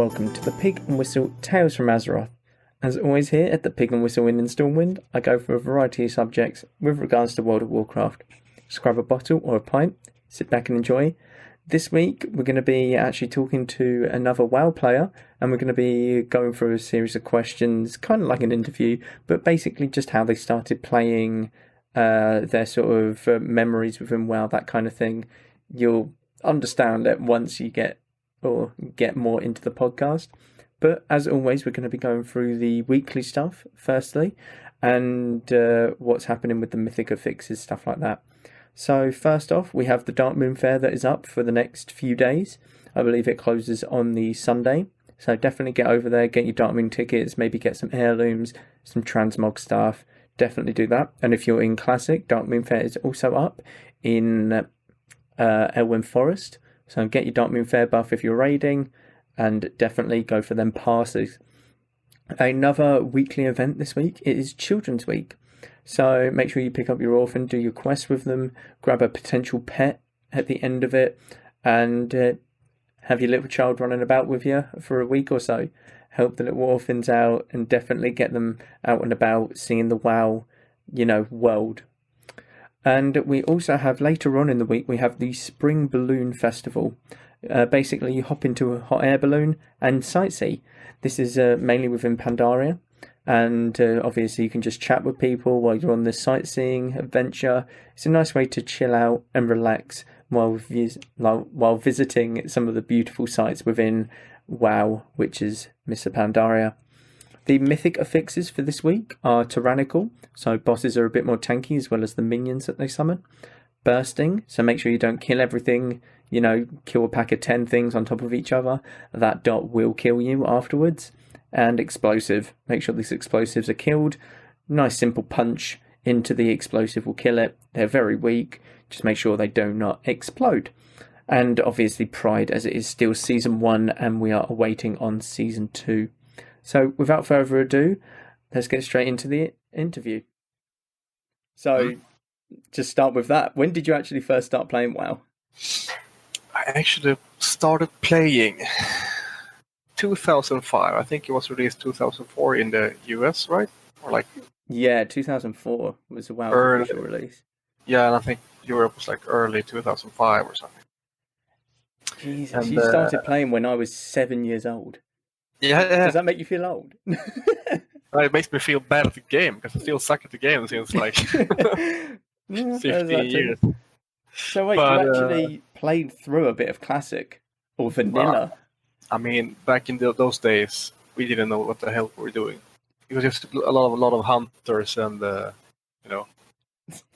welcome to the Pig and Whistle Tales from Azeroth. As always here at the Pig and Whistle in Stormwind, I go for a variety of subjects with regards to World of Warcraft. Just grab a bottle or a pint, sit back and enjoy. This week we're going to be actually talking to another WoW player, and we're going to be going through a series of questions, kind of like an interview, but basically just how they started playing, their sort of memories within WoW, that kind of thing. You'll understand it once you get more into the podcast. But as always, we're going to be going through the weekly stuff firstly, and what's happening with the mythic affixes, stuff like that. So first off, we have the Darkmoon Fair that is up for the next few days. I believe it closes on the Sunday. So definitely get over there, get your Darkmoon tickets, maybe get some heirlooms, some transmog stuff. Definitely do that. And if you're in Classic, Darkmoon Fair is also up in Elwyn Forest. So get your Darkmoon Fair buff if you're raiding, and definitely go for them passes. Another weekly event this week, it is Children's Week. So make sure you pick up your orphan, do your quest with them, grab a potential pet at the end of it, and have your little child running about with you for a week or so. Help the little orphans out and definitely get them out and about seeing the WoW, world. And we also have later on in the week, we have the Spring Balloon Festival. Basically, you hop into a hot air balloon and sightsee. This is mainly within Pandaria. And obviously, you can just chat with people while you're on this sightseeing adventure. It's a nice way to chill out and relax while visiting some of the beautiful sites within WoW, which is Mr. Pandaria. The mythic affixes for this week are tyrannical, so bosses are a bit more tanky as well as the minions that they summon. Bursting, so make sure you don't kill everything, kill a pack of 10 things on top of each other. That dot will kill you afterwards. And explosive, make sure these explosives are killed. Nice simple punch into the explosive will kill it. They're very weak, just make sure they do not explode. And obviously Pride, as it is still Season 1 and we are awaiting on Season 2. So without further ado, let's get straight into the interview. So just start with that. When did you actually first start playing WoW? I actually started playing 2005. I think it was released 2004 in the US, right? Yeah, 2004 was the WoW official release. Yeah, and I think Europe was early 2005 or something. Jesus, and you started playing when I was 7 years old. Yeah. Does that make you feel old? It makes me feel bad at the game because I still suck at the game since 15 years. So wait, you actually played through a bit of Classic or Vanilla? Back in those days, we didn't know what the hell we were doing. It was just a lot of hunters and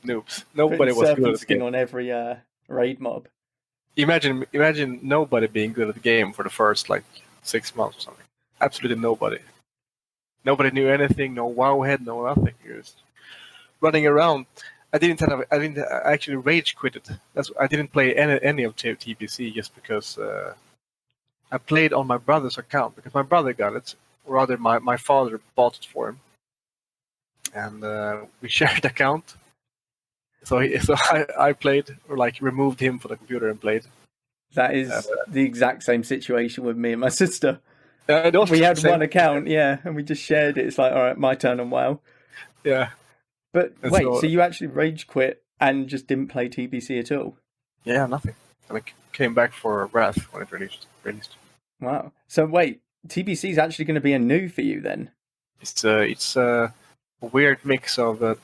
noobs. Nobody was good at the game. On every raid mob. Imagine nobody being good at the game for the first 6 months or something. Absolutely nobody. Nobody knew anything. No WoW head. No nothing. You're just running around. I actually rage quitted. I didn't play any of TBC just because I played on my brother's account because my brother got it, or rather my father bought it for him, and we shared the account. So I played, or removed him from the computer and played. That is the exact same situation with me and my sister. We had one account, and we just shared it. It's all right, my turn on WoW. Yeah. But wait, so you actually rage quit and just didn't play TBC at all? Yeah, nothing. I came back for Wrath when it released. Wow. So wait, TBC is actually going to be a new for you then? It's a weird mix of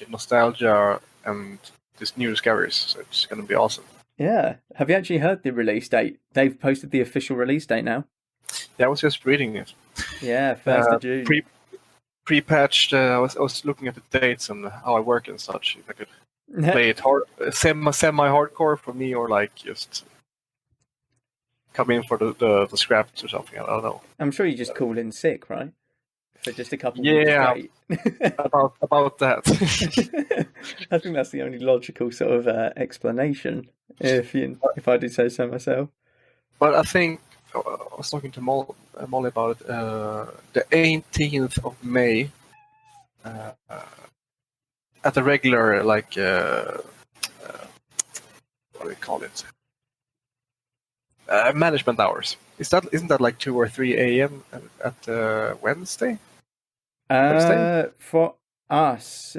nostalgia and this new discoveries. So it's going to be awesome. Yeah. Have you actually heard the release date? They've posted the official release date now. Yeah, I was just reading it. Yeah, 1st of June. Pre-patched. I was looking at the dates and how I work and such. If I could play it semi-hardcore for me, or just come in for the scraps or something. I don't know. I'm sure you just call in sick, right? For just a couple weeks straight. about that. I think that's the only logical sort of explanation, if I do say so myself. But I think I was talking to Molly about it. The 18th of May, at the regular what do we call it? Management hours. Isn't that like 2 or 3 a.m. at Wednesday? Thursday? For us,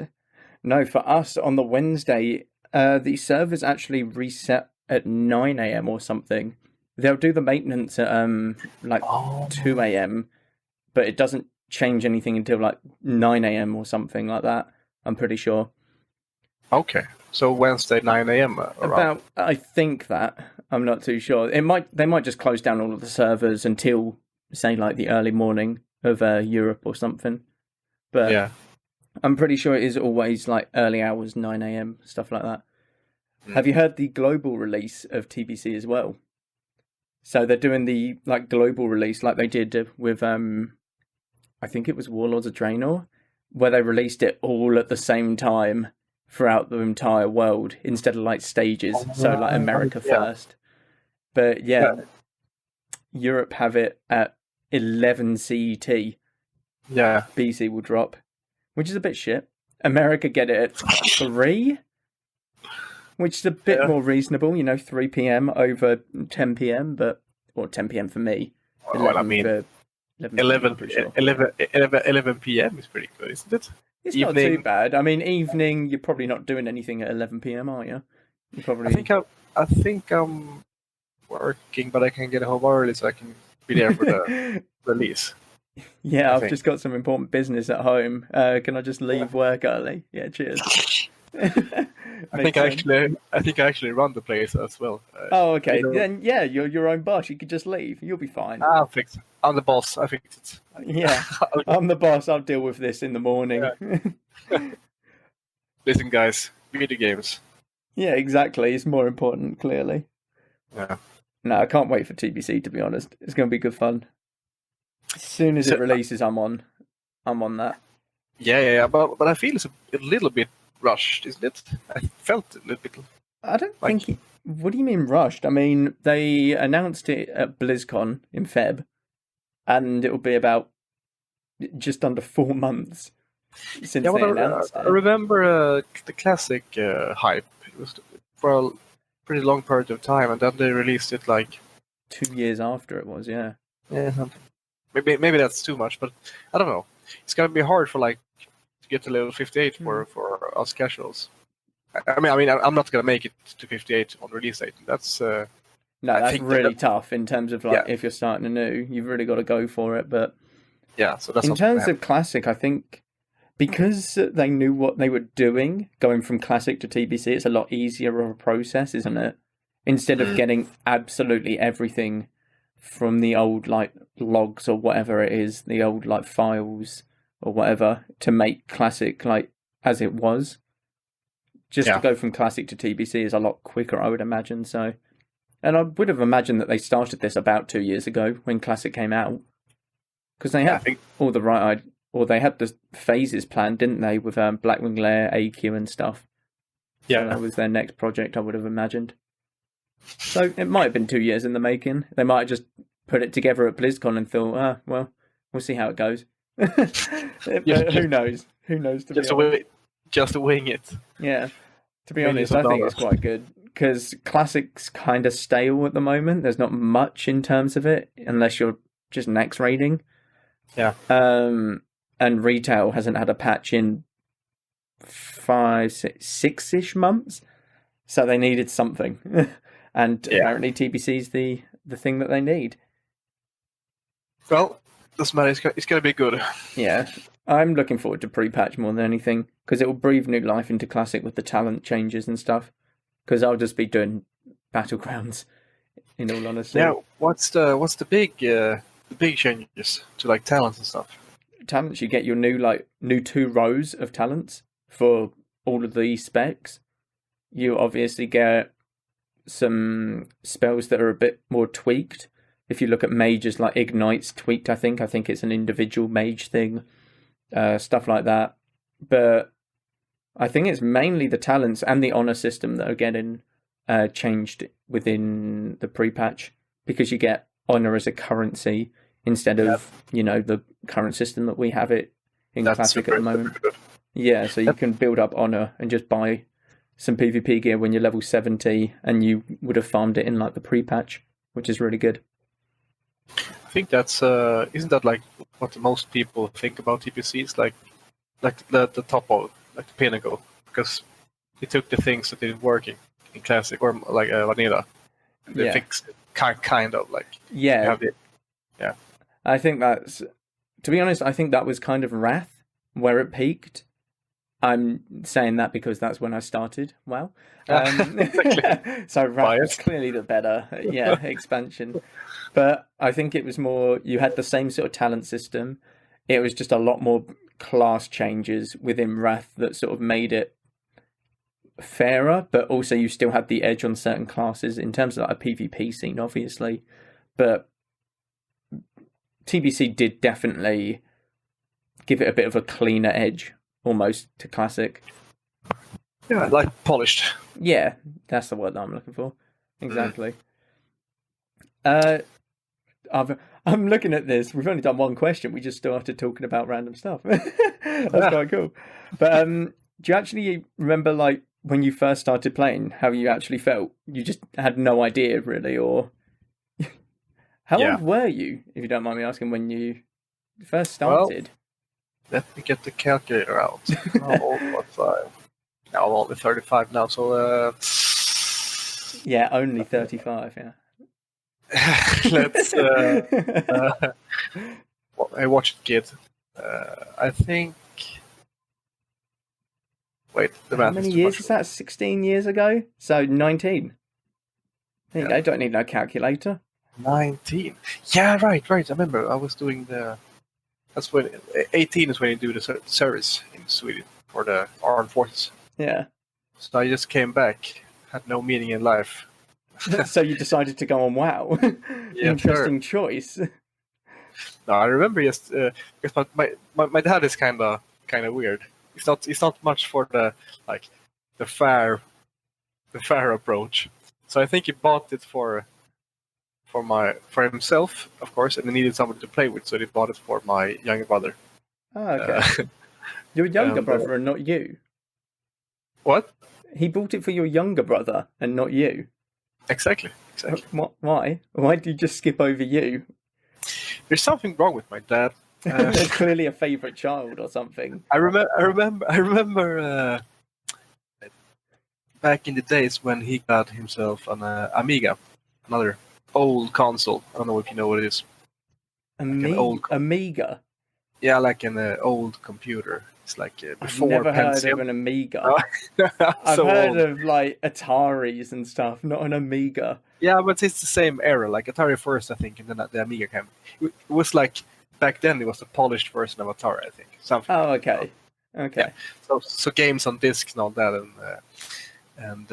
no, for us on the Wednesday, the servers actually reset at 9 a.m. or something. They'll do the maintenance at like 2 a.m., but it doesn't change anything until like 9 a.m. or something like that. I'm pretty sure. Okay, so Wednesday 9 a.m. About, I think that. I'm not too sure. They might just close down all of the servers until, say, like the early morning of Europe or something. But yeah, I'm pretty sure it is always like early hours, 9 a.m., stuff like that. Have you heard the global release of TBC as well? So they're doing the like global release like they did with I think it was Warlords of Draenor, where they released it all at the same time throughout the entire world instead of like stages. So like America first. But yeah, Europe have it at 11 CET. Yeah. BC will drop, which is a bit shit. America get it at 3, which is a bit more reasonable, 3 p.m. over 10 p.m., or 10 p.m. for me. Well, I mean, 11 p.m. is pretty good, isn't it? It's not too bad. I mean, evening, you're probably not doing anything at 11 p.m., are you? You probably. I think I'm working, but I can get home early so I can be there for the release. Yeah, I've just got some important business at home. Can I just leave work early? Yeah, cheers. I think I actually run the place as well. Oh, okay. Then yeah, you're your own boss. You could just leave. You'll be fine. I'll fix it. I'm the boss. I fix it. Yeah, I'm the boss. I'll deal with this in the morning. Yeah. Listen, guys, video games. Yeah, exactly. It's more important, clearly. Yeah. No, I can't wait for TBC, to be honest. It's going to be good fun. As soon as it releases, I'm on that. Yeah. But I feel it's a little bit rushed, isn't it? I felt a little bit. I don't think. What do you mean rushed? I mean, they announced it at BlizzCon in Feb, and it will be about just under 4 months since they announced it. I remember the classic hype. It was for a pretty long period of time, and then they released it like 2 years after it was. Yeah. Yeah, something. Maybe that's too much, but I don't know. It's gonna be hard for to get to level 58 for us casuals. I mean, I'm not gonna make it to 58 on release date. That's that's really tough in terms of if you're starting anew, you've really got to go for it. But yeah, so that's in terms of classic, I think because they knew what they were doing, going from classic to TBC, it's a lot easier of a process, isn't it? Instead of getting absolutely everything from the old logs or whatever it is, the old files or whatever, to make classic as it was. Just to go from classic to TBC is a lot quicker, I would imagine. So, and I would have imagined that they started this about 2 years ago when classic came out, because they had all the right, or they had the phases planned, didn't they, with Blackwing Lair, AQ, and stuff. Yeah, so that was their next project, I would have imagined. So it might have been 2 years in the making. They might have just put it together at BlizzCon and thought, well, we'll see how it goes. Who knows? Who knows? Just to wing it. Yeah. To be honest, I think it's quite good because Classic's kind of stale at the moment. There's not much in terms of it unless you're just next raiding. Yeah. And retail hasn't had a patch in 5, 6-ish months, so they needed something. And apparently TBC's the thing that they need. Well, doesn't matter. It's going to be good. Yeah. I'm looking forward to pre-patch more than anything, because it will breathe new life into Classic with the talent changes and stuff. Because I'll just be doing Battlegrounds, in all honesty. Yeah, what's the big changes to talents and stuff? Talents, you get your new 2 rows of talents for all of the specs. You obviously get some spells that are a bit more tweaked. If you look at mages, Ignite's tweaked, I think it's an individual mage thing. Stuff like that. But I think it's mainly the talents and the honor system that are getting changed within the pre-patch, because you get honor as a currency instead of the current system that we have it in Classic at the moment. Yeah, so you can build up honor and just buy some PvP gear when you're level 70, and you would have farmed it in the pre-patch which is really good. I think that's isn't that like what most people think about TBC? It's like the top of like the pinnacle, because he took the things that didn't work in classic or like vanilla, and they fixed it kind of like Yeah. Yeah. I think that's, to be honest, I think that was kind of Wrath where it peaked. I'm saying that because that's when I started WoW. So Wrath was clearly the better expansion. But I think it was more, you had the same sort of talent system. It was just a lot more class changes within Wrath that sort of made it fairer, but also you still had the edge on certain classes in terms of like a PvP scene, obviously. But TBC did definitely give it a bit of a cleaner edge, almost, to classic. Yeah, like polished. Yeah, that's the word that I'm looking for. Exactly. I'm looking at this. We've only done one question. We just started talking about random stuff. That's quite cool. But do you actually remember, like, when you first started playing, how you actually felt? You just had no idea, really, or how old were you, if you don't mind me asking, when you first started? Well, let me get the calculator out. How old was I? Now I'm only 35 now, so yeah, only 35. Yeah. Let's. I watched Kid. I think. Wait, how many years is that? 16 years ago? So 19. There you go. Don't need no calculator. 19. Yeah, right. I remember. I was doing the. That's when 18 is when you do the service in Sweden for the armed forces. Yeah. So I just came back. Had no meaning in life. So you decided to go on WoW. Yeah, interesting choice. No, I remember just because my dad is kind of weird. It's not much for the fair approach. So I think he bought it for himself, of course, and he needed somebody to play with, so he bought it for my younger brother. Oh, okay. Your younger brother and not you. What? He bought it for your younger brother and not you. Exactly. Why? Why did you just skip over you? There's something wrong with my dad. There's clearly a favourite child or something. I remember back in the days when he got himself an Amiga, another old console. I don't know if you know what it is. Amiga? Yeah, like an old computer. It's like before I've never Pentium. heard of an Amiga. I've heard of like Ataris and stuff, not an Amiga. Yeah, but it's the same era, like Atari first, I think, and then the Amiga came. It was like back then. It was a polished version of Atari, I think. Something. Oh, okay. Okay. Yeah. So games on discs and all that, and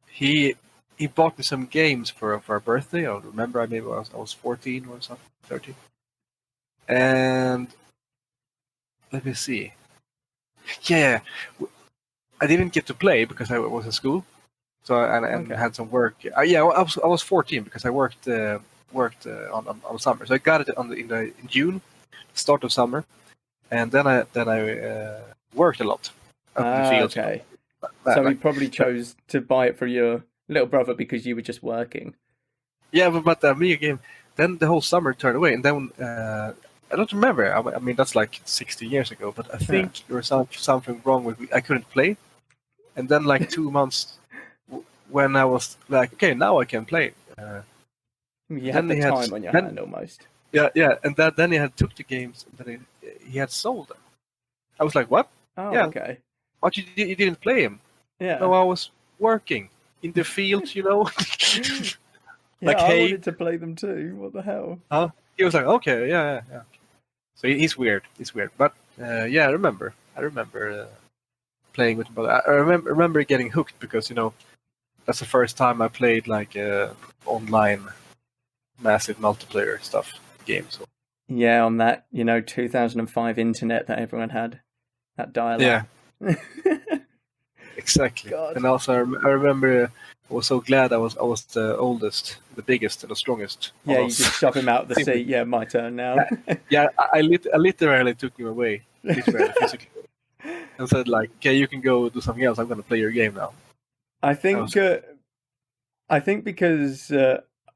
he bought me some games for our birthday. I remember, I was 14 or something, 13. And let me see. Yeah, I didn't get to play because I was in school, so and had some work. I was 14 because I worked on summer. So I got it in June, start of summer, and then I worked a lot up in the fields. Okay. So he probably chose to buy it for your little brother because you were just working. Yeah, but the Amiga game, then the whole summer turned away, and then I don't remember. I mean, that's like 60 years ago, but I think there was something wrong with me. I couldn't play, and then like 2 months when I was like, okay, now I can play. You had the time on your hand almost. Yeah, and then he had took the games, and then he had sold them. I was like, what? Oh, yeah. Okay. But you didn't play him? Yeah. No, I was working in the field, Yeah, like, I hey, wanted to play them too. What the hell? He was like, okay, yeah. So he's weird. But yeah, I remember playing with him. But I remember getting hooked because that's the first time I played like online massive multiplayer stuff games. So. Yeah, on that 2005 internet that everyone had, that dial-up. Yeah. Exactly. God. And also I remember I was so glad I was the oldest, the biggest, and the strongest. Yeah, you just shove him out the seat. Yeah, my turn now. Yeah, I literally took him away, physically, and said like, "Okay, you can go do something else. I'm going to play your game now." I think I think because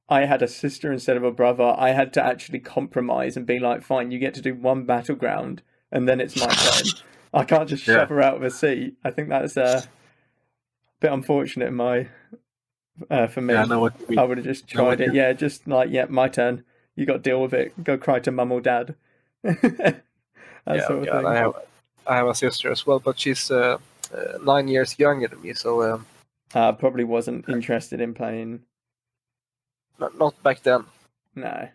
I had a sister instead of a brother, I had to actually compromise and be like, fine, you get to do one battleground and then it's my turn. I can't just shove her out of a seat. I think that's a bit unfortunate for me. Yeah, I know what you mean. I would have just tried it. Yeah, just like, yeah, my turn. You got to deal with it. Go cry to mum or dad. That sort of thing. I have a sister as well, but she's 9 years younger than me, so probably wasn't interested in playing. Not back then. No.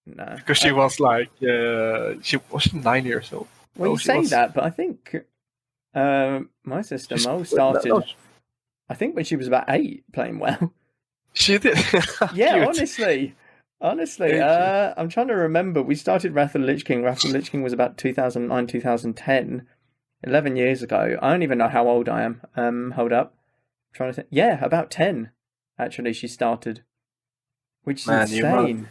Because she was like, she wasn't 9 years old. Well, you say that, but I think my sister Mo started, I think when she was about 8 playing WoW. She did? Yeah, honestly. I'm trying to remember. We started Wrath of the Lich King. Wrath of the Lich King was about 2009, 2010. 11 years ago. I don't even know how old I am. Hold up. I'm trying to think. Yeah, about 10. Actually, she started. Which is insane.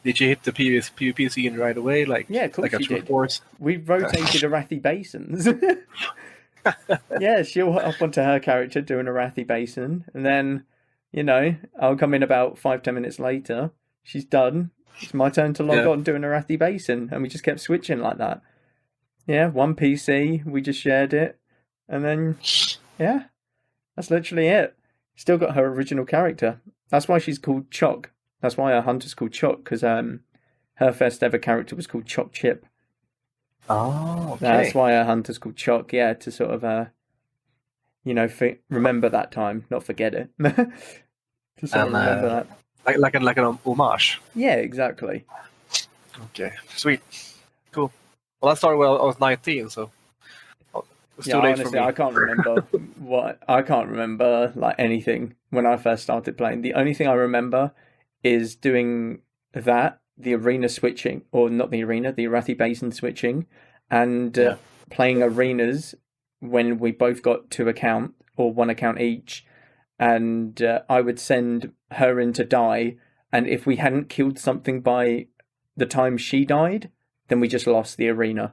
Did you hit the PvP scene right away? Yeah, of course like she did. Force? We rotated Arathi Basins. Yeah, she'll hop onto her character doing Arathi Basin. And then, I'll come in about 5-10 minutes later. She's done. It's my turn to log on doing Arathi Basin. And we just kept switching like that. Yeah, one PC, we just shared it. And then, yeah, that's literally it. Still got her original character. That's why she's called Choc. That's why her hunter's called Choc, because her first ever character was called Choc Chip. Oh, okay. That's why her hunter's called Choc, yeah, to sort of, remember that time, not forget it. To sort of remember that. Like an homage. Yeah, exactly. Okay, sweet. Cool. Well, I started when I was 19, so it's too late honestly, for me. I can't remember I can't remember like anything when I first started playing. The only thing I remember is doing the arena switching, or not the arena, the Arathi Basin switching, and playing arenas when we both got 2 account or 1 account each, and I would send her in to die, and if we hadn't killed something by the time she died, then we just lost the arena.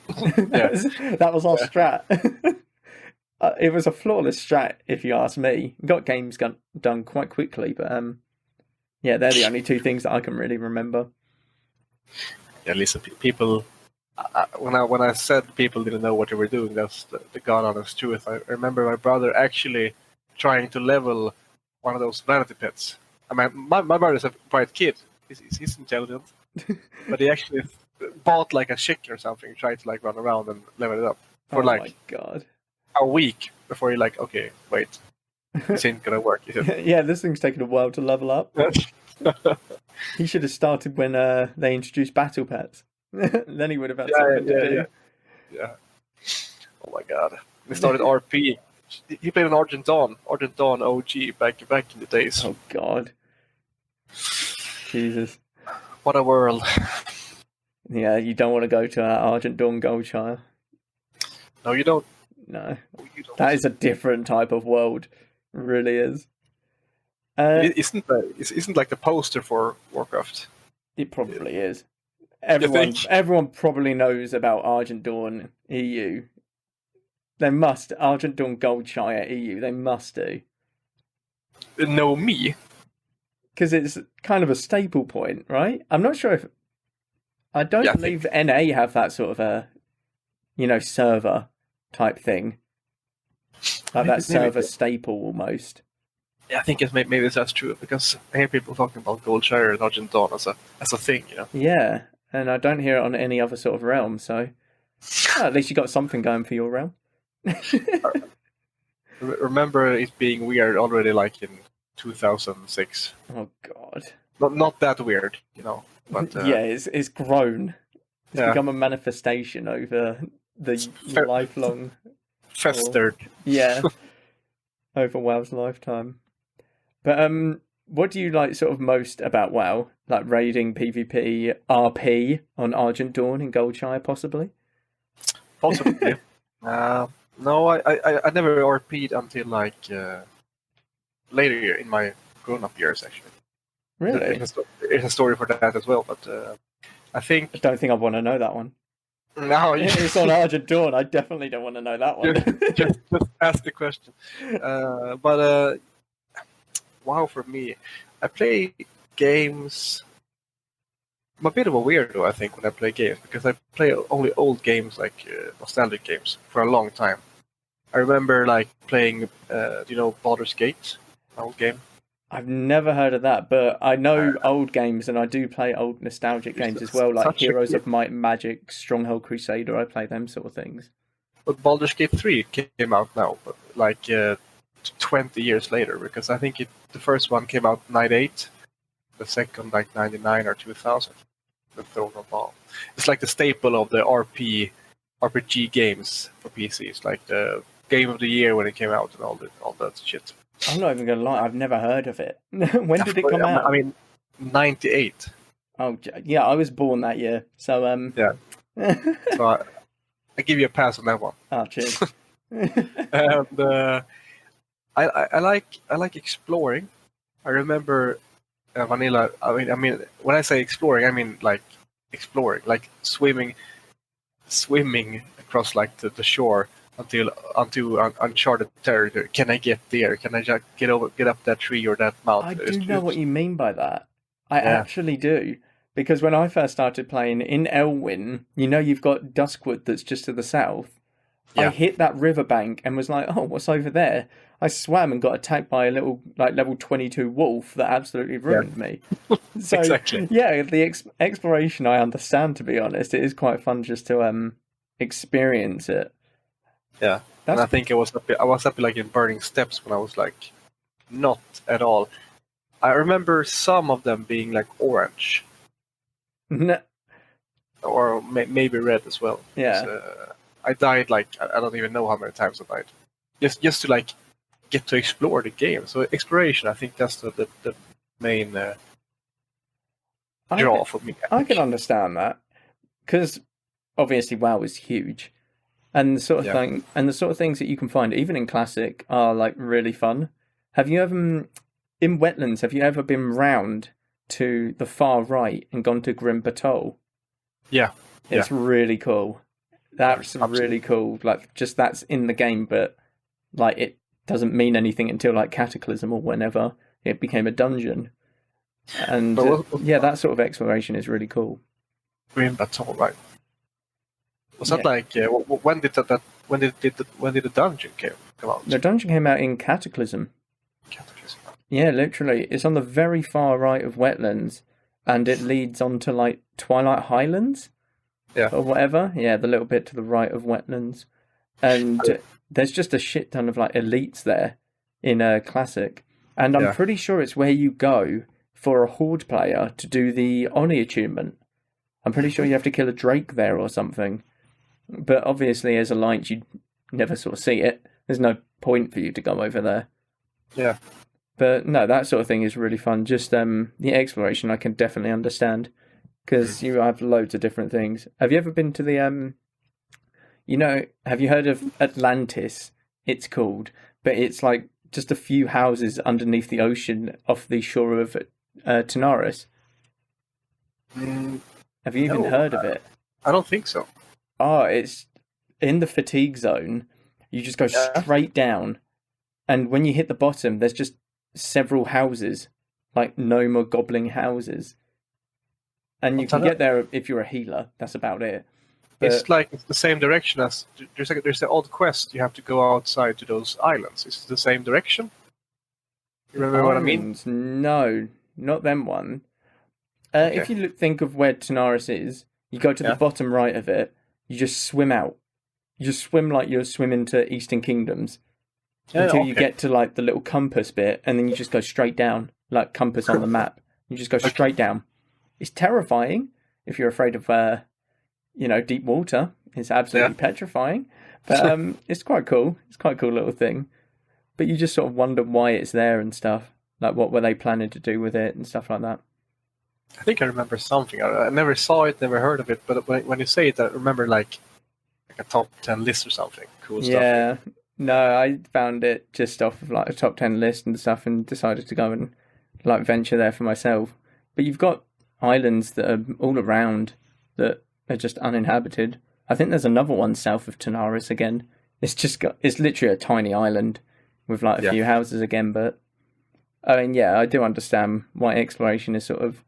That was our strat. It was a flawless strat, if you ask me. Got games done quite quickly, but they're the only 2 things that I can really remember. Yeah, listen, people. When I said people didn't know what they were doing, that's the god honest truth. I remember my brother actually trying to level one of those vanity pets. I mean, my brother's a bright kid. He's intelligent, but he actually bought like a chick or something, tried to like run around and level it up for my God, a week before you're like, okay, wait, this ain't gonna work. Yeah, this thing's taken a while to level up. He should have started when they introduced battle pets. Then he would have had something to do. Yeah. Oh my God, we started RP. He played an Argent Dawn OG back in the days. Oh God, Jesus, what a world. Yeah, you don't want to go to Argent Dawn Goldshire. No, you don't. No, that is a different type of world. It really is. Isn't like the poster for Warcraft? It probably is. Everyone probably knows about Argent Dawn EU. They must. Argent Dawn Goldshire EU. They must do. Know me? Because it's kind of a staple point, right? I'm not sure if. I don't believe NA have that sort of a, server type thing. Like that server staple almost. Yeah, I think maybe that's true, because I hear people talking about Goldshire and Argent Dawn as a thing, Yeah, and I don't hear it on any other sort of realm, so at least you got something going for your realm. Remember it being weird already, like in 2006. Oh God. Not that weird, But, yeah, it's grown. It's become a manifestation over the lifelong... Festered. Over WoW's lifetime. But what do you like sort of most about WoW? Like raiding, PvP, RP on Argent Dawn in Goldshire, possibly? Possibly. No, I never RP'd until like later in my grown-up years, actually. Really? There's a story for that as well, but I don't think I want to know that one. No, it's on Argent Dawn. I definitely don't want to know that one. just ask the question. But WoW for me, I play games. I'm a bit of a weirdo, I think, when I play games because I play only old games, like nostalgic games, for a long time. I remember like playing, Baldur's Gate, an old game. I've never heard of that, but I know old games, and I do play old nostalgic games as well, like Such a Heroes good. of Might and Magic, Stronghold Crusader. I play them sort of things. But Baldur's Gate 3 came out now, but like 20 years later, because I think the first one came out 98, the second like 99 or 2000. The Throne of Ball. It's like the staple of the RPG games for PC. It's like the game of the year when it came out and all that shit. I'm not even gonna lie, I've never heard of it. When did it come out? I mean, 98. Oh yeah, I was born that year, so Yeah. So I give you a pass on that one. Oh, cheers. And I like exploring. I remember vanilla. I mean, when I say exploring, I mean like exploring, like swimming across like the shore until uncharted territory. Can I get there? Can I just get up that tree or that mountain? I do know what you mean by that. I actually do. Because when I first started playing in Elwyn, you've got Duskwood that's just to the south. Yeah. I hit that riverbank and was like, oh, what's over there? I swam and got attacked by a little, like, level 22 wolf that absolutely ruined me. So, exactly. Yeah, the exploration I understand, to be honest. It is quite fun just to experience it. Yeah, and I think I was up like in Burning Steps when I was like, not at all. I remember some of them being like orange. No. Or maybe red as well. Yeah. I died like I don't even know how many times I died. Just to like get to explore the game. So exploration, I think that's the main draw for me. I can understand that because obviously WoW is huge, and the sort of things that you can find even in Classic are like really fun. Have you ever in wetlands? Have you ever been round to the far right and gone to Grim Batol? Yeah, it's really cool. That's Absolutely. really cool. Like, just that's in the game, but like it doesn't mean anything until like Cataclysm or whenever it became a dungeon. And that sort of exploration is really cool. Grim Batol, right? Was that like when did the dungeon come out? The dungeon came out in Cataclysm. Yeah, literally, it's on the very far right of wetlands, and it leads on to like Twilight Highlands. Yeah. Or whatever. Yeah, the little bit to the right of wetlands. And there's just a shit ton of like elites there in a Classic. And I'm pretty sure it's where you go for a Horde player to do the Oni attunement. I'm pretty sure you have to kill a Drake there or something. But obviously as a Light you'd never sort of see it. There's no point for you to go over there. Yeah. But no, that sort of thing is really fun. Just the exploration I can definitely understand. Because you have loads of different things. Have you ever been to the, have you heard of Atlantis, it's called, but it's like just a few houses underneath the ocean off the shore of Tanaris? Have you even heard of it? I don't think so. Oh, it's in the fatigue zone. You just go straight down, and when you hit the bottom, there's just several houses, like gnome or goblin houses. And you can get there if you're a healer. That's about it. But it's like the same direction as there's the odd quest. You have to go outside to those islands. Is it the same direction? You remember what I mean? No, not them one. If you think of where Tanaris is, you go to the bottom right of it. You just swim out. You just swim like you're swimming to Eastern Kingdoms until you get to like the little compass bit, and then you just go straight down, like compass on the map. You just go straight down. It's terrifying if you're afraid of, deep water. It's absolutely petrifying, but it's quite cool. It's quite a cool little thing. But you just sort of wonder why it's there and stuff. Like, what were they planning to do with it and stuff like that? I think I remember something. I never saw it, never heard of it, but when you say it, I remember like a top 10 list or something. Cool stuff. Yeah. No, I found it just off of like a top 10 list and stuff and decided to go and like venture there for myself. But you've got islands that are all around that are just uninhabited. I think there's another one south of Tanaris again. It's literally a tiny island with like a few houses again, but I mean, yeah, I do understand why exploration is sort of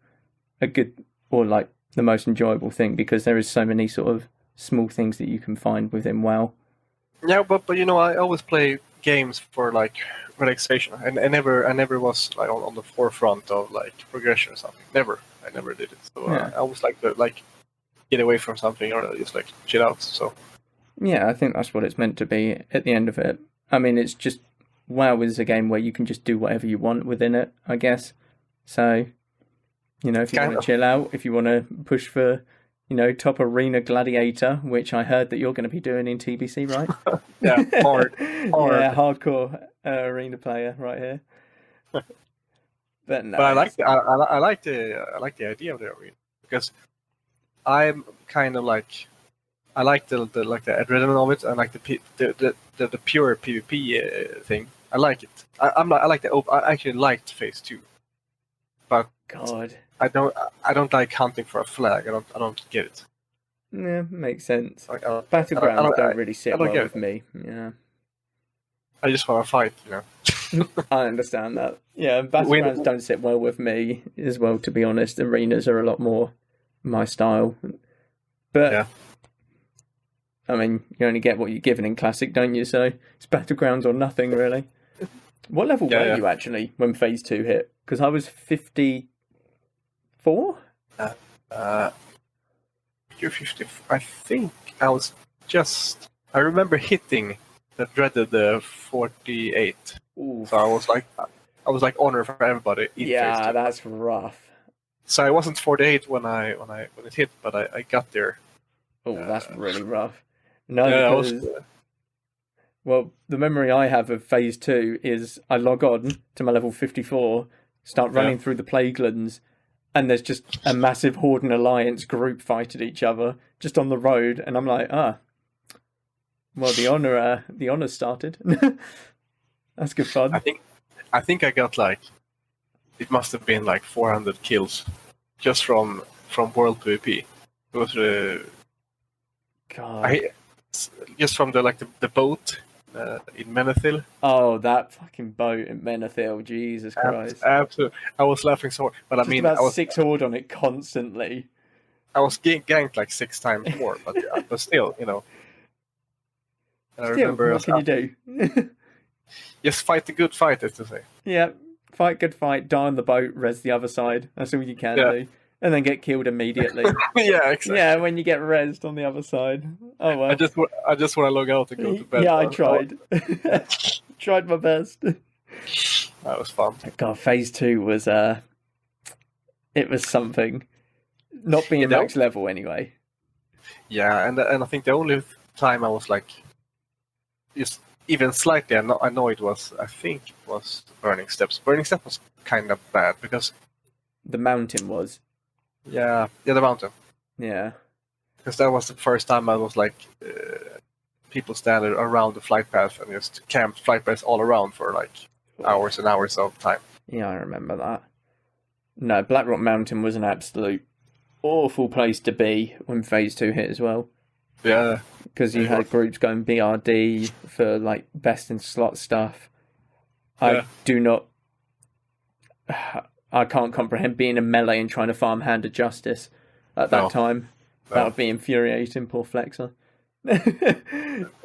a good or like the most enjoyable thing because there is so many sort of small things that you can find within WoW. Yeah, but I always play games for like relaxation, and I never was like on the forefront of like progression or something. I never did it. So Yeah. I always like to like get away from something or just like chill out. So Yeah, I think that's what it's meant to be at the end of it. I mean, it's just WoW is a game where you can just do whatever you want within it, I guess. So, if you want to chill out, if you want to push for, top arena gladiator, which I heard that you're going to be doing in TBC, right? yeah, hard. Yeah, hardcore arena player right here. But no, But I like the idea of the arena because I'm kind of like I like the adrenaline of it and like the pure PvP thing. I like it. I like I actually liked Phase 2, but God, I don't like hunting for a flag. I don't get it. yeah, makes sense. Like, Battlegrounds don't really sit well get with me. Yeah, I just want to fight, I understand that. Yeah, battlegrounds don't sit well with me as well. To be honest, arenas are a lot more my style. But Yeah. I mean, you only get what you're given in Classic, don't you? So it's battlegrounds or nothing, really. What level were you actually when Phase 2 hit? Because I was 54? You're 50. I think I was just. I remember hitting the dreaded 48. Ooh. So I was like honor for everybody. Yeah, that's rough. So I wasn't 48 when it hit, but I got there. Oh, that's really rough. No, Yeah, because well, the memory I have of Phase 2 is I log on to my level 54, start running through the Plaguelands, and there's just a massive Horde and Alliance group fighting each other just on the road, and I'm like, well, the honor started. That's good fun. I think I got like it must have been like 400 kills just from World PvP. It was God. Just from the boat in Menethil. Oh, that fucking boat in Menethil, Jesus Christ! Absolutely, I was laughing so hard. But Just I mean, about I was 6 Horde on it constantly. I was ganked like 6 times more, but still, And I remember what can you do? Just fight the good fight, as to say. Yeah, fight good fight, die on the boat, res the other side. That's all you can do. And then get killed immediately. Yeah, exactly. Yeah, when you get rezzed on the other side. Oh well. I just want to log out and go to bed. Yeah, I tried. Tried my best. That was fun. God, Phase 2 was it was something. Not being max level anyway. Yeah, and I think the only time I was like just even slightly annoyed was Burning Steps. Burning Steps was kind of bad because the mountain was. Yeah, the mountain. Yeah. Because that was the first time I was like, people standing around the flight path and just camped flight paths all around for like hours and hours of time. Yeah, I remember that. No, Blackrock Mountain was an absolute awful place to be when Phase 2 hit as well. Yeah. Because you had groups going BRD for like best in slot stuff. I can't comprehend being a melee and trying to farm Hand of Justice at that time. That would be infuriating, poor Flexer.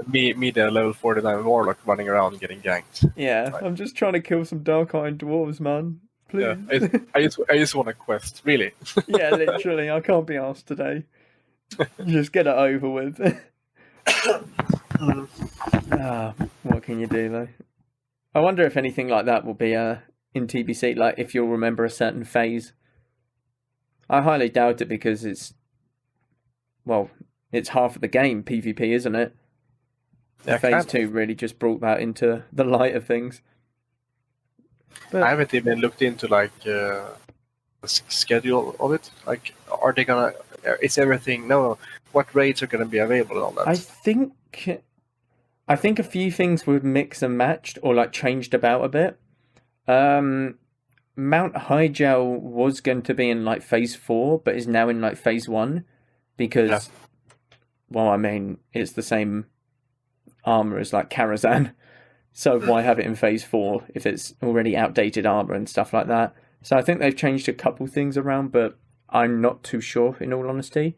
me, the level 49 Warlock running around getting ganked. Yeah, like, I'm just trying to kill some Dark Iron Dwarves, man. Please. Yeah, I just want a quest, really. Yeah, literally, I can't be asked today. Just get it over with. What can you do, though? I wonder if anything like that will be in TBC, like if you'll remember a certain phase. I highly doubt it because it's half of the game, PvP, isn't it? Yeah, Phase 2 really just brought that into the light of things. But I haven't even looked into like the schedule of it. Like, are they gonna? Is everything? No. What raids are gonna be available and all that? I think a few things were mixed and matched or like changed about a bit. Mount Hyjal was going to be in like Phase 4, but is now in like Phase 1 because, well, I mean, it's the same armor as like Karazhan. So why have it in Phase 4 if it's already outdated armor and stuff like that? So I think they've changed a couple things around, but I'm not too sure, in all honesty.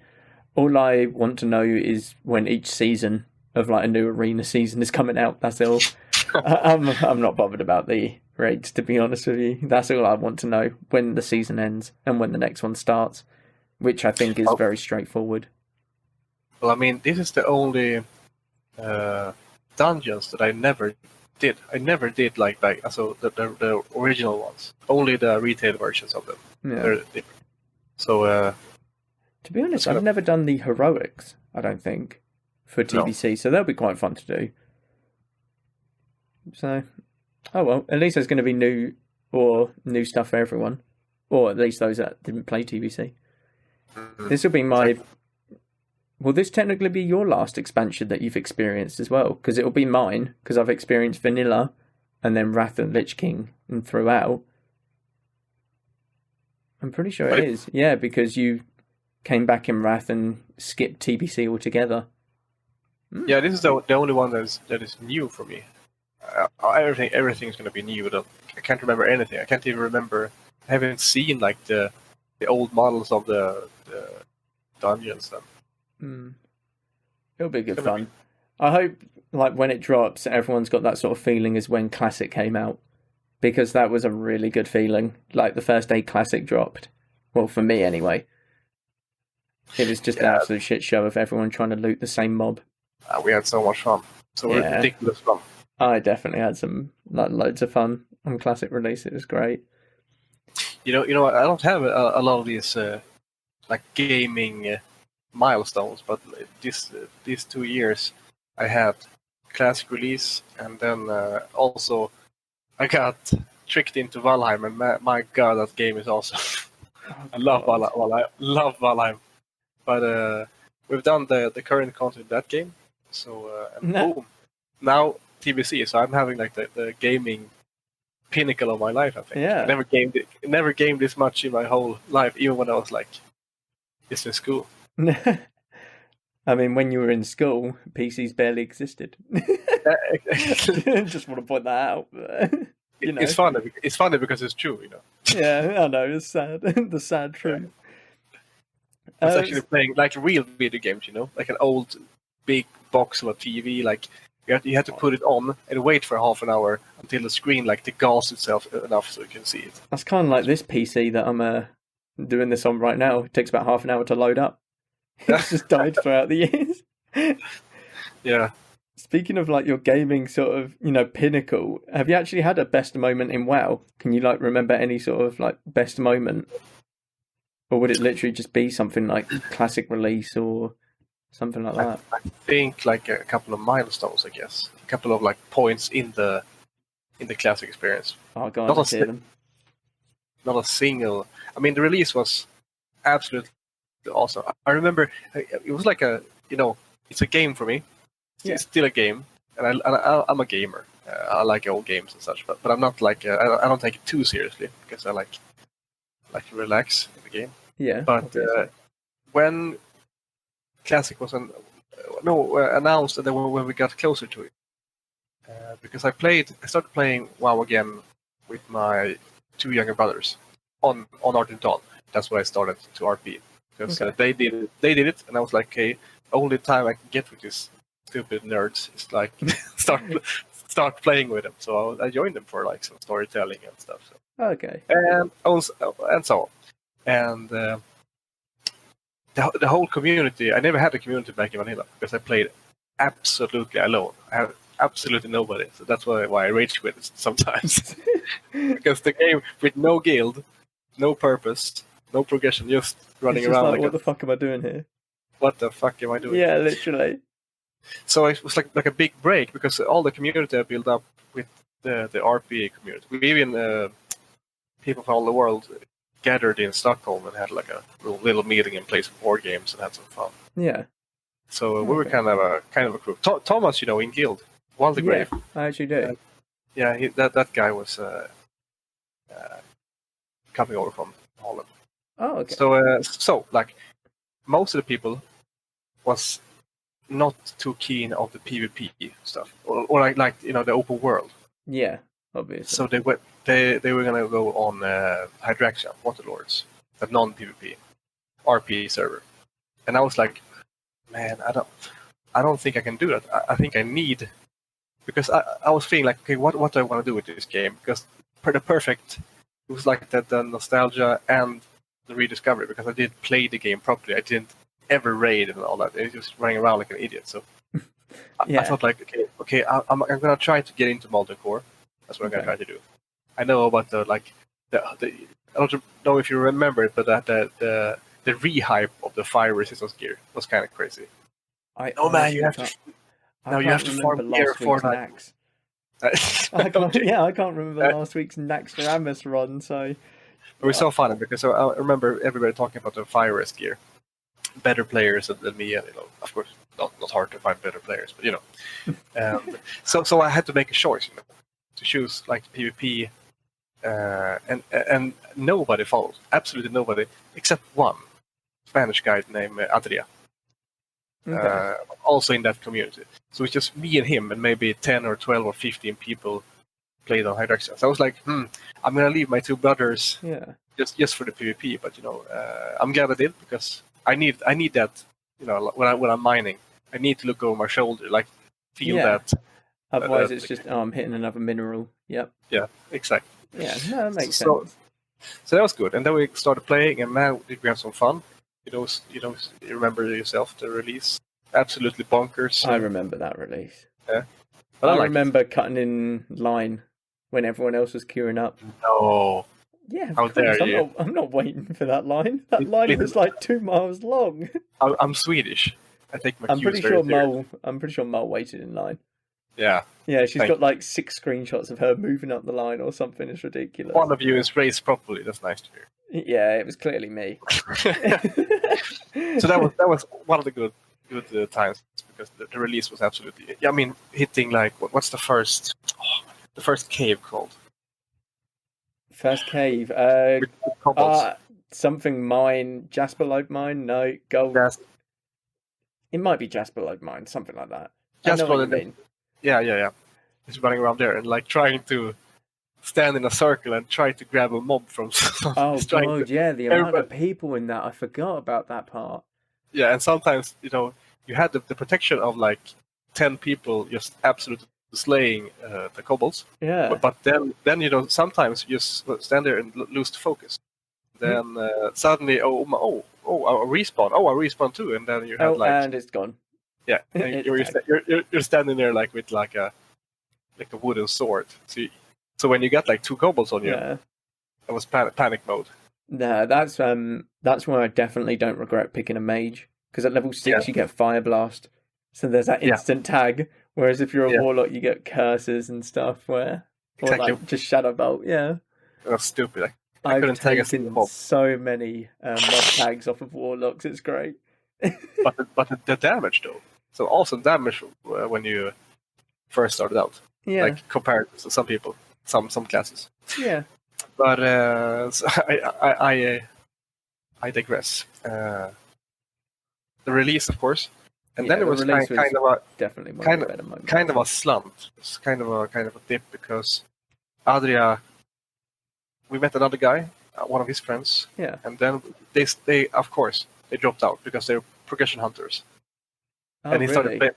All I want to know is when each season of like a new arena season is coming out. That's all. I'm not bothered about the raids, to be honest with you. That's all I want to know, when the season ends and when the next one starts, which I think is very straightforward. Well, I mean, this is the only dungeons that I never did. I never did like so the original ones. Only the retail versions of them. Yeah. So to be honest, I've never done the heroics, I don't think, for TBC, so they'll be quite fun to do. So, oh well, at least there's going to be new stuff for everyone, or at least those that didn't play TBC. Mm-hmm. This will be my... Will this technically be your last expansion that you've experienced as well? Because it'll be mine, because I've experienced Vanilla, and then Wrath and Lich King, and throughout. I'm pretty sure it is. Yeah, because you came back in Wrath and skipped TBC altogether. Yeah, this is the only one that is new for me. Everything's going to be new. I can't remember anything. I can't even remember. I haven't seen like the old models of the dungeons. Then. It'll be good fun. I hope like when it drops, everyone's got that sort of feeling as when Classic came out, because that was a really good feeling. Like the first day Classic dropped. Well, for me anyway. It was just an absolute shit show of everyone trying to loot the same mob. We had so much fun. So ridiculous fun. I definitely had some loads of fun on Classic release. It was great. You know, I don't have a lot of these like gaming milestones, but these 2 years I had Classic release, and then also I got tricked into Valheim, and my god, that game is awesome. I love Valheim. But we've done the current content in that game, so boom, now TBC. So I'm having like the gaming pinnacle of my life. I think. Yeah. I never gamed this much in my whole life, even when I was like just in school. I mean, when you were in school, PCs barely existed. Just want to point that out. You know. It's funny. It's funny because it's true, you know. Yeah, I know. It's sad. The sad truth. I was actually playing like real video games, you know, like an old big box of a TV. Like you had to put it on and wait for half an hour until the screen like degassed itself enough so you can see it. That's kind of like this PC that I'm doing this on right now. It takes about half an hour to load up. It's just died throughout the years. Yeah. Speaking of like your gaming sort of, you know, pinnacle, have you actually had a best moment in WoW? Can you like remember any sort of like best moment? Or would it literally just be something like Classic release or something like that? I think like a couple of milestones, I guess. A couple of like points in the Classic experience. Oh, go on, let's hear them. Not a single. I mean, the release was absolutely awesome. I remember it was like it's a game for me. Yeah. It's still a game, and I'm a gamer. I like old games and such, but I'm not like I don't take it too seriously because I like to relax in the game. Yeah. But when Classic was announced, and then when we got closer to it, because I started playing WoW again with my 2 younger brothers on Art Dawn. That's where I started to RP because they did it, and I was like, okay, only time I can get with these stupid nerds is like start playing with them. So I joined them for like some storytelling and stuff. So. Okay. And so on. And the whole community, I never had a community back in Vanilla because I played absolutely alone. I have absolutely nobody. So that's why I rage quit sometimes. Because the game with no guild, no purpose, no progression, just running around like what the fuck am I doing here? What the fuck am I doing? Yeah, literally. So it was like a big break because all the community I built up with the RPA community. We even people from all the world gathered in Stockholm and had like a little meeting and played some board games and had some fun. Yeah. So we were kind of a crew. Thomas, you know, in Guild, Waldegrave. Yeah, I actually do. That guy was coming over from Holland. Oh, okay. So like most of the people was not too keen on the PvP stuff, or like the open world. Yeah, obviously. So they were gonna go on Hydraxia, Waterlords, a non-PvP RP server, and I was like, man, I don't think I can do that. I think I need, because I was feeling like, okay, what do I want to do with this game? Because it was like the nostalgia and the rediscovery, because I didn't play the game properly. I didn't ever raid and all that. I was just running around like an idiot. So I thought like, okay, I'm gonna try to get into Molten Core. That's what I'm gonna try to do. I know about the I don't know if you remember it, but the rehype of the fire resistance gear was kind of crazy. You have to farm gear for that. I can't remember last week's Naxxramas run, so... It was so funny, because I remember everybody talking about the fire res gear. Better players than me, and of course, not hard to find better players, but so I had to make a choice, to choose like PvP, and nobody followed, absolutely nobody, except one Spanish guy named Adria. Also in that community. So it's just me and him, and maybe 10 or 12 or 15 people played on Hydraxia. So I was like, I'm gonna leave my two brothers just for the PvP. But I'm glad I did, because I need that. When I'm mining, I need to look over my shoulder, like feel that. Otherwise, it's just I'm hitting another mineral. Yep. Yeah, exactly. Yeah, no, that makes sense. So that was good, and then we started playing, and man, did we have some fun. You remember yourself the release? Absolutely bonkers. I remember that release. Yeah. But I remember cutting in line when everyone else was queuing up. No. Yeah, of How course. dare you? I'm not waiting for that line. That line was like 2 miles long. I'm Swedish. I take my I'm pretty sure Mel waited in line. Yeah. Yeah, she's got like 6 screenshots of her moving up the line or something. It's ridiculous. One of you is raised properly. That's nice to hear. Yeah, it was clearly me. So that was one of the good times, because the release was absolutely. I mean, hitting like what's the first cave called? First cave. Something mine. Jasperlode mine. No, gold. It might be Jasperlode mine. Something like that. Jasperlode. Yeah. He's running around there and like trying to stand in a circle and try to grab a mob from. Oh god, the amount of people in that, I forgot about that part. Yeah, and sometimes you had the protection of like 10 people just absolutely slaying the kobolds. Yeah. But then sometimes you just stand there and lose the focus. Then suddenly I respawn. I respawn too, and then you have and it's gone. Yeah, and you're standing there like with like a wooden sword. So when you got like 2 kobolds on you, it was panic mode. No, that's where I definitely don't regret picking a mage, because at level 6 you get Fire Blast, so there's that instant tag. Whereas if you're a warlock, you get curses and stuff. Or like just Shadow Bolt. Yeah, that's stupid. I couldn't tag a single mob. So many mob tags off of warlocks. It's great. but the damage though, so awesome damage when you first started out. Yeah, like compared to some people, some classes. Yeah. But so I digress. The release, of course, and then it was kind of a slump. It's kind of a dip, because Adria, we met another guy, one of his friends, and then they of course they dropped out because they're progression hunters. And he started playing.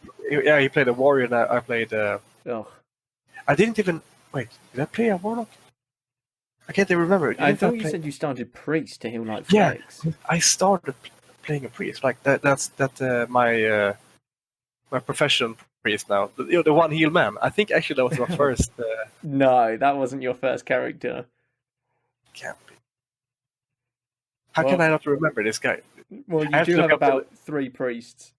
He played a warrior, and I played. I didn't even wait. Did I play a warlock? I can't even remember. I thought you said you started priest to heal like flags. Yeah, I started playing a priest. Like that's my profession priest now. The one heal man. I think actually that was my first. No, that wasn't your first character. Can't be. How can I not remember this guy? Well, you do have about 3 priests.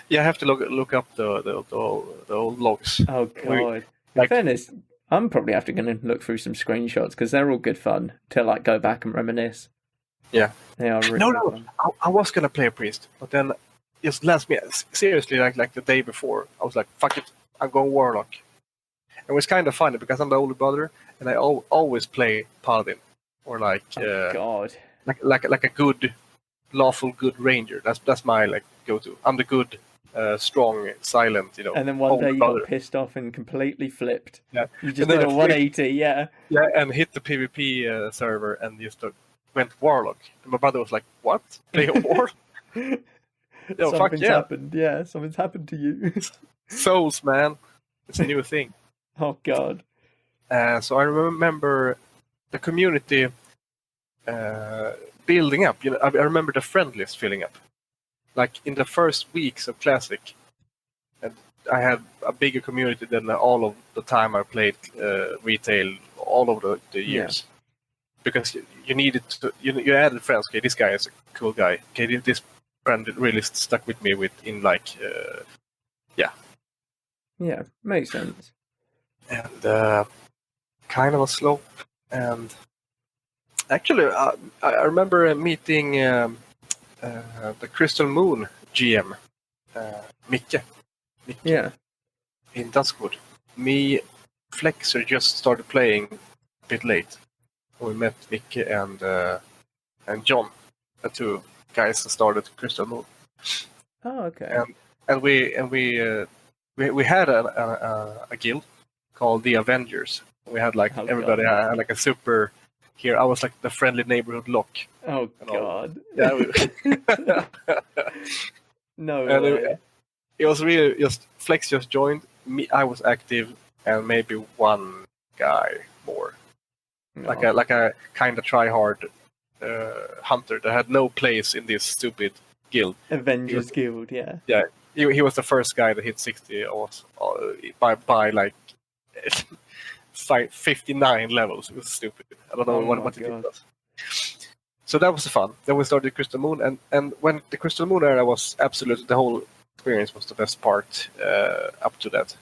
Yeah, I have to look up the old logs. Oh god! In fairness, I'm probably going to look through some screenshots, because they're all good fun to like go back and reminisce. Yeah, they are really fun. I was gonna play a priest, but then just last minute, seriously, like the day before, I was like, "Fuck it, I'm going warlock." It was kind of funny because I'm the older brother, and I always play paladin or like like a good, lawful good ranger. That's my like go-to. I'm the good strong, silent, And then one older day you brother. got pissed off and completely flipped. Yeah. You just And then did a I 180, yeah. Yeah, and hit the PvP server and just went Warlock. And my brother was like, "What? Play a Warlock? Yo, fuck Something's yeah! happened, yeah. Something's happened to you. Souls, man, it's a new thing." Oh, God. So I remember the community building up. I remember the friend list filling up. Like in the first weeks of Classic, and I had a bigger community than all of the time I played retail all over the years. Yeah. Because you needed to, you added friends. Okay, this guy is a cool guy. Okay, this friend really stuck with me Yeah, makes sense. And kind of a slope. And actually, I remember meeting the Crystal Moon GM, Micke. Yeah. In Duskwood. Me, Flexer just started playing a bit late. We met Micke and John, the two guys that started Crystal Moon. Oh, okay. And we had a guild called the Avengers. We had like everybody had like a super here. I was like the friendly neighborhood lock. Oh, God. Yeah. No And way. it was really just Flex just joined. Me, I was active, and maybe one guy more. No. Like a kind of try hard hunter that had no place in this stupid guild. Avengers Guild, yeah. Yeah, he was the first guy that hit 60 by like 59 levels. It was stupid. I don't know what it was. So that was fun. Then we started Crystal Moon, and when the Crystal Moon era was absolutely, the whole experience was the best part up to that.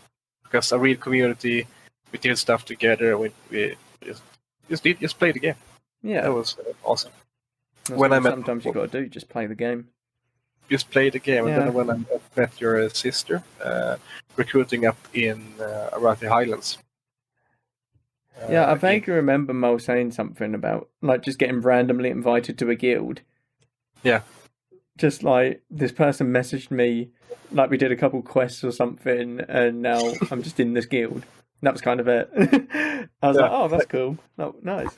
Because a real community, we did stuff together, we just played the game. Yeah. That was awesome. That's when sometimes you got to do, just play the game. Just play the game, Yeah. and then when I met your sister, recruiting up in Arathi Highlands. Yeah, I vaguely remember Mel saying something about like just getting randomly invited to a guild. Yeah. Just like this person messaged me, like we did a couple quests or something, and now I'm just in this guild. That was kind of it. I was like, oh, that's cool. Oh, nice.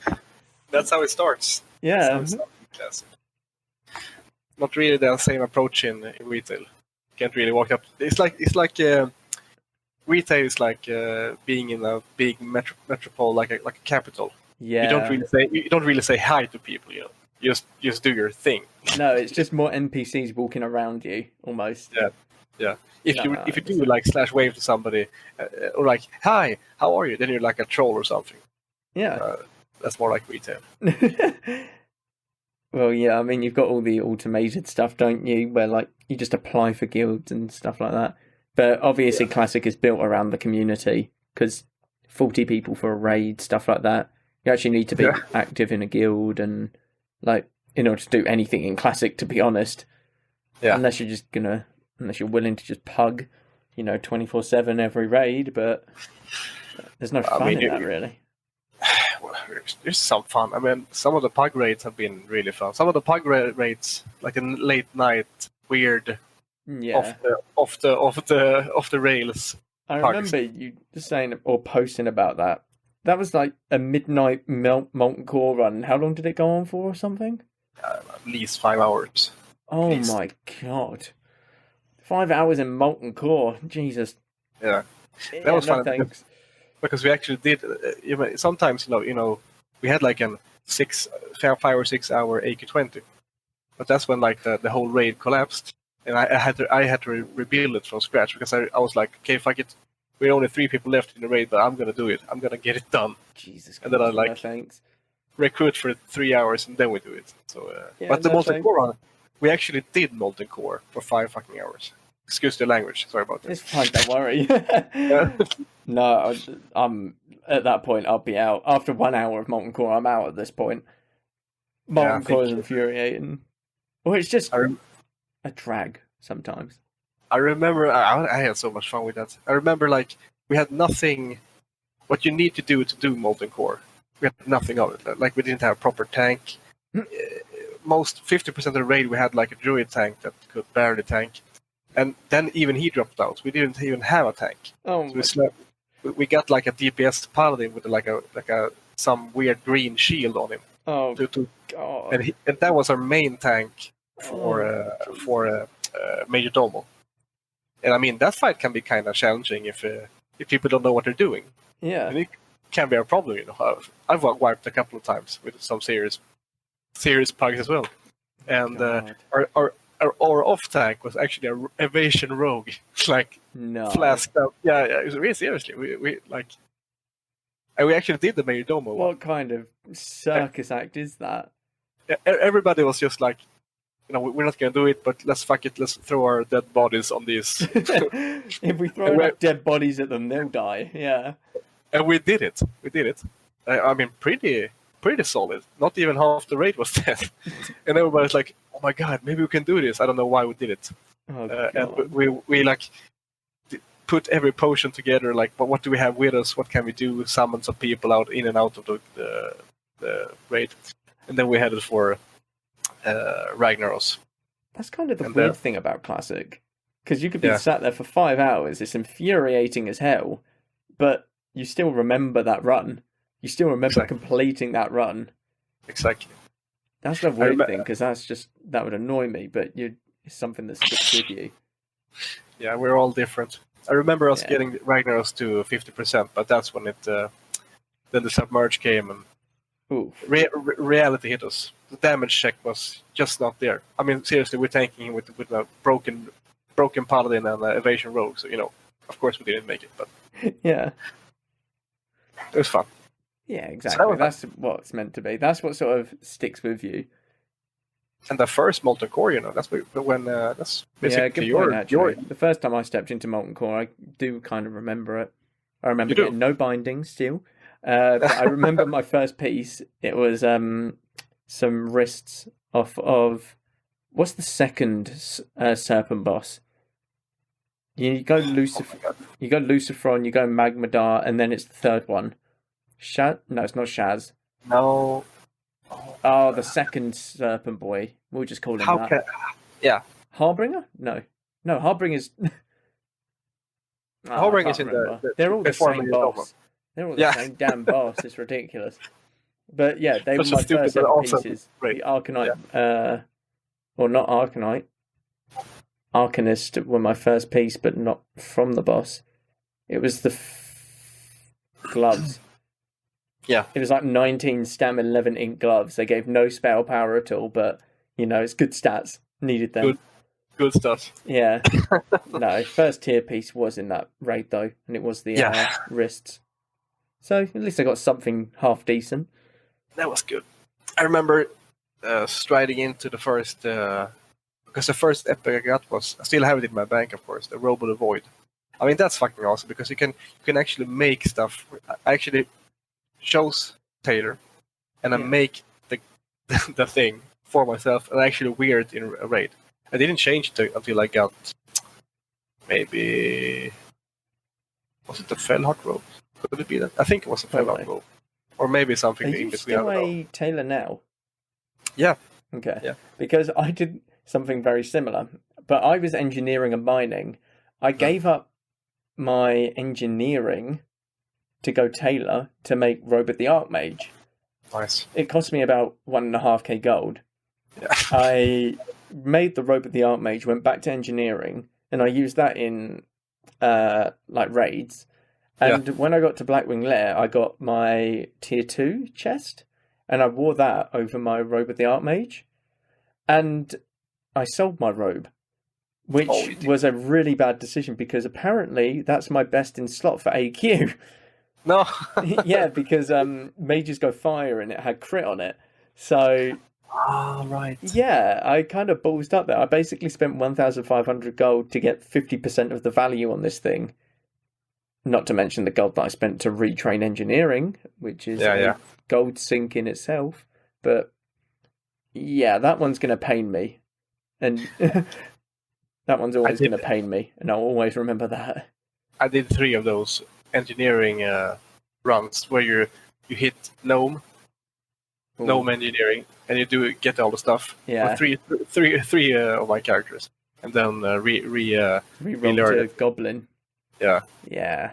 That's how it starts. Yeah. Not really the same approach in retail. Can't really walk up. It's like retail is like being in a big metropole, like a capital. Yeah. You don't really say hi to people. You just do your thing. No, it's just more NPCs walking around you almost. Yeah. If you do like slash wave to somebody or like hi, how are you? Then you're like a troll or something. Yeah. That's more like retail. Well, yeah, I mean, you've got all the automated stuff, don't you? Where like you just apply for guilds and stuff like that. But obviously, Classic is built around the community because 40 people for a raid, stuff like that. You actually need to be active in a guild and like in order to do anything in Classic, to be honest. Yeah. Unless you're willing to just pug, 24/7 every raid, but there's no fun in that really. There's some fun. I mean, some of the pug raids have been really fun. Some of the pug raids, like a late night weird, off the rails. I remember you saying or posting about that. That was like a midnight molten core run. How long did it go on for, or something? At least 5 hours. Oh my god! 5 hours in molten core, Jesus. Yeah, that was fun. Thanks. Because we actually did. Sometimes we had like a 5 or 6 hour AQ20, but that's when like the whole raid collapsed, and I had to rebuild it from scratch because I was like, okay, if I get, we're only 3 people left in the raid, but I'm gonna do it. I'm gonna get it done. Jesus. And then I like thanks. recruit for 3 hours and then we do it. So, but the molten core run, we actually did molten core for 5 fucking hours. Excuse the language. Sorry about that. It's fine. Don't worry. No, I'm at that point. I'll be out after 1 hour of molten core. I'm out at this point. Molten core is infuriating. Or it's just a drag sometimes. I remember I had so much fun with that. I remember like we had nothing. What you need to do molten core, we had nothing of it. Like we didn't have a proper tank. Most 50% of the raid we had like a druid tank that could barely tank. And then even he dropped out. We didn't even have a tank. Oh, So we got like a DPS paladin with like a some weird green shield on him. oh God. And that was our main tank for Oh, Major Domo. And I mean that fight can be kind of challenging if people don't know what they're doing. yeah. And it can be a problem, you know. I've wiped a couple of times with some serious pugs as well. And God. our off tank was actually a evasion rogue, like No. flasked up. Yeah, it was really seriously. We like, and we actually did the Major Domo one. What kind of circus act is that? Everybody was just like, you know, we're not gonna do it, but let's fuck it. Let's throw our dead bodies on these. If we throw enough dead bodies at them, they'll die. Yeah. And we did it. I mean, pretty solid. Not even half the raid was dead. And everybody's like, "Oh my god, maybe we can do this." I don't know why we did it. Oh, And we like put every potion together. Like, but what do we have with us? What can we do? Summon some people out in and out of the raid, and then we headed for Ragnaros. That's kind of the weird thing about Classic, because you could be sat there for 5 hours. It's infuriating as hell, but you still remember that run. You still remember completing that run. Exactly. That's the weird thing, because that would annoy me, but it's something that sticks with you. Yeah, we're all different. I remember us getting Ragnaros to 50%, but that's when then the submerge came and reality hit us. The damage check was just not there. I mean, seriously, we're tanking him with a broken paladin and evasion rogue, so, you know, of course we didn't make it, but yeah, it was fun. Yeah, exactly. So that's what it's meant to be. That's what sort of sticks with you. And the first Molten Core, you know, that's when that's basically good point, actually. The first time I stepped into Molten Core, I do kind of remember it. I remember getting no binding still. But I remember my first piece. It was some wrists off of what's the second serpent boss? You go Lucifron, you go Magmadar, and then it's the third one. No, it's not Shaz. No. Oh, the second serpent boy. We'll just call him that. Yeah. Harbinger? No, Harbinger's. Harbinger's in the. They're all the same boss. They're all the same damn boss. It's ridiculous. But yeah, they were my first ever pieces. The Arcanite, or not Arcanite. Arcanist were my first piece, but not from the boss. It was the gloves. Yeah. It was like 19 stam, 11 ink gloves. They gave no spell power at all, but, you know, it's good stats. Needed them. Good stuff. Yeah. No, first tier piece was in that raid, though, and it was the wrists. So at least I got something half decent. That was good. I remember striding into the first... because the first epic I got was... I still have it in my bank, of course, the Robo the Void. I mean, that's fucking awesome, because you can actually make stuff... I actually chose Taylor, and I make the thing for myself, and actually wear it in a raid. I didn't change it until I got maybe... Was it the Fellheart robe? Could it be that? I think it was the Fellheart robe. Or maybe something in between. Are you still a Taylor now? Yeah. Okay. Yeah. Because I did something very similar, but I was engineering and mining. I gave up my engineering to go Taylor to make Robot the Archmage. Nice. It cost me about 1.5k gold. Yeah. I made the Robot the Archmage, went back to engineering, and I used that in like raids. And when I got to Blackwing Lair, I got my tier 2 chest, and I wore that over my Robot the Archmage. And I sold my robe, which was a really bad decision, because apparently that's my best in slot for AQ. No. Yeah, because mages go fire and it had crit on it. So, right. Yeah, I kind of ballsed up there. I basically spent 1,500 gold to get 50% of the value on this thing. Not to mention the gold that I spent to retrain engineering, which is a gold sink in itself. But yeah, that one's going to pain me. And that one's always going to pain me. And I'll always remember that. I did 3 of those engineering runs where you hit gnome engineering, and you get all the stuff. Yeah. Three of my characters. and then Reroll relearn to it. Goblin. Yeah. Yeah.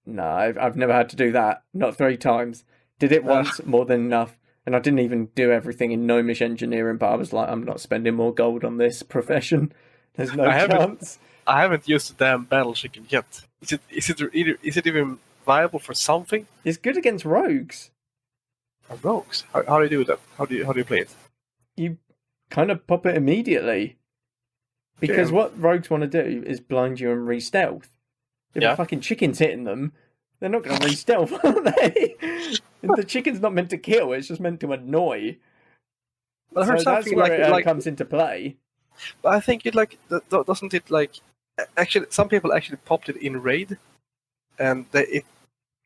No, I've never had to do that. Not 3 times. Did it once, more than enough. And I didn't even do everything in gnomish engineering, but I was like, I'm not spending more gold on this profession. There's no chance. I haven't used the damn battle chicken yet. Is it even viable for something? It's good against rogues. Rogues? How do you do that? How do you play it? You kind of pop it immediately. Because what rogues want to do is blind you and re-stealth. If a fucking chicken's hitting them, they're not going to re-stealth, are they? The chicken's not meant to kill, it's just meant to annoy. But I heard so that's where it comes into play. But I think it doesn't it actually some people actually popped it in raid, and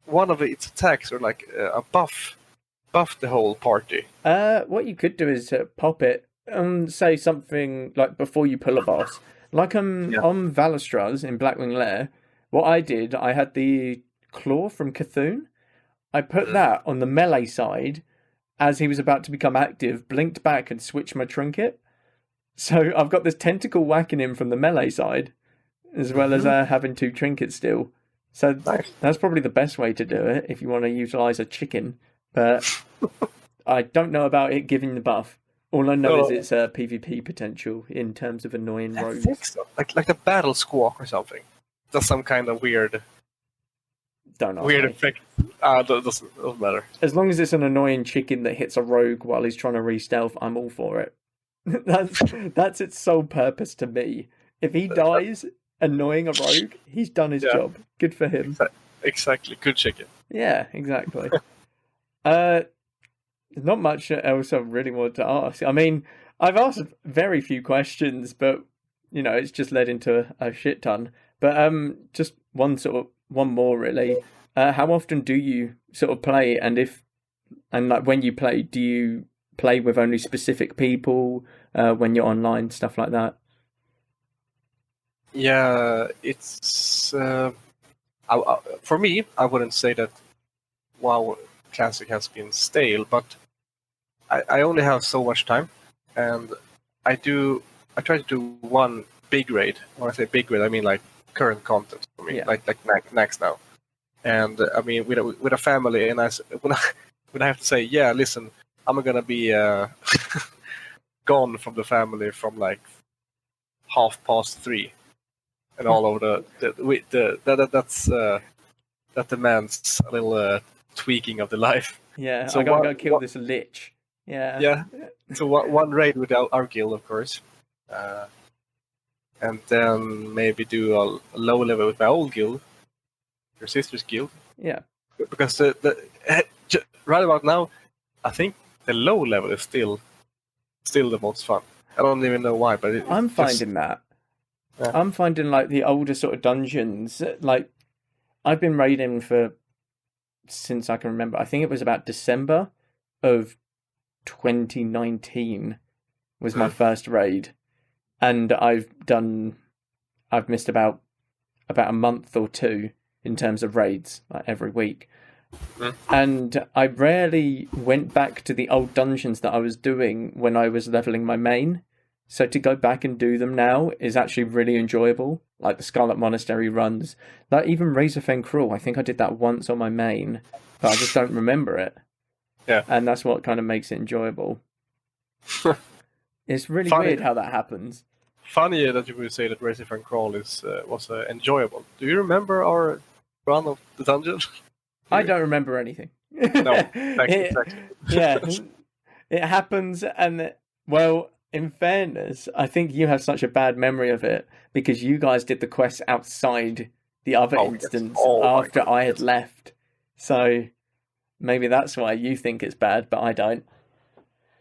one of its attacks are like a buff the whole party. What you could do is pop it and say something like before you pull a boss. Like on Valastraz in Blackwing Lair, what I did, I had the claw from Cthulhu. I put that on the melee side as he was about to become active, blinked back and switched my trinket. So I've got this tentacle whacking him from the melee side, as well as having 2 trinkets still. So that's probably the best way to do it if you want to utilise a chicken. But I don't know about it giving the buff. All I know is it's a PvP potential in terms of annoying rogues. I think so. Like a battle squawk or something. That's some kind of weird effect. Doesn't matter. As long as it's an annoying chicken that hits a rogue while he's trying to re-stealth, I'm all for it. That's its sole purpose to me. If he dies annoying a rogue, he's done his job. Good for him. Exactly. Good chicken. Yeah, exactly. Not much else I really wanted to ask. I mean, I've asked very few questions, but it's just led into a shit ton. But just one more really. How often do you sort of play, and when you play, do you play with only specific people when you're online, stuff like that? Yeah, it's for me. I wouldn't say that WoW Classic has been stale, but I only have so much time, and I try to do one big raid. When I say big raid, I mean like current content for me, like Nax now. And I mean with a family, and when I have to say, yeah, listen, I'm gonna be gone from the family from like 3:30, and all over that demands a little tweaking of the life. Yeah, so I gotta kill this lich. Yeah. Yeah. So one raid with our guild, of course, and then maybe do a low level with my old guild, your sister's guild. Yeah. Because right about now, I think the low level is still the most fun. I don't even know why, but I'm finding that. Yeah. I'm finding like the older sort of dungeons. Like I've been raiding since I can remember. I think it was about December of 2019 was my first raid, and I've missed about a month or 2 in terms of raids, like every week. And I rarely went back to the old dungeons that I was doing when I was leveling my main. So to go back and do them now is actually really enjoyable. Like the Scarlet Monastery runs, like even Razorfen Crawl. I think I did that once on my main, but I just don't remember it. Yeah, and that's what kind of makes it enjoyable. It's really weird how that happens. Funny that you would say that Razorfen Crawl was enjoyable. Do you remember our run of the dungeon? I don't remember anything. No, exactly. Yeah, it happens, and well, in fairness, I think you have such a bad memory of it because you guys did the quests outside the other instance after I had left. So maybe that's why you think it's bad, but I don't.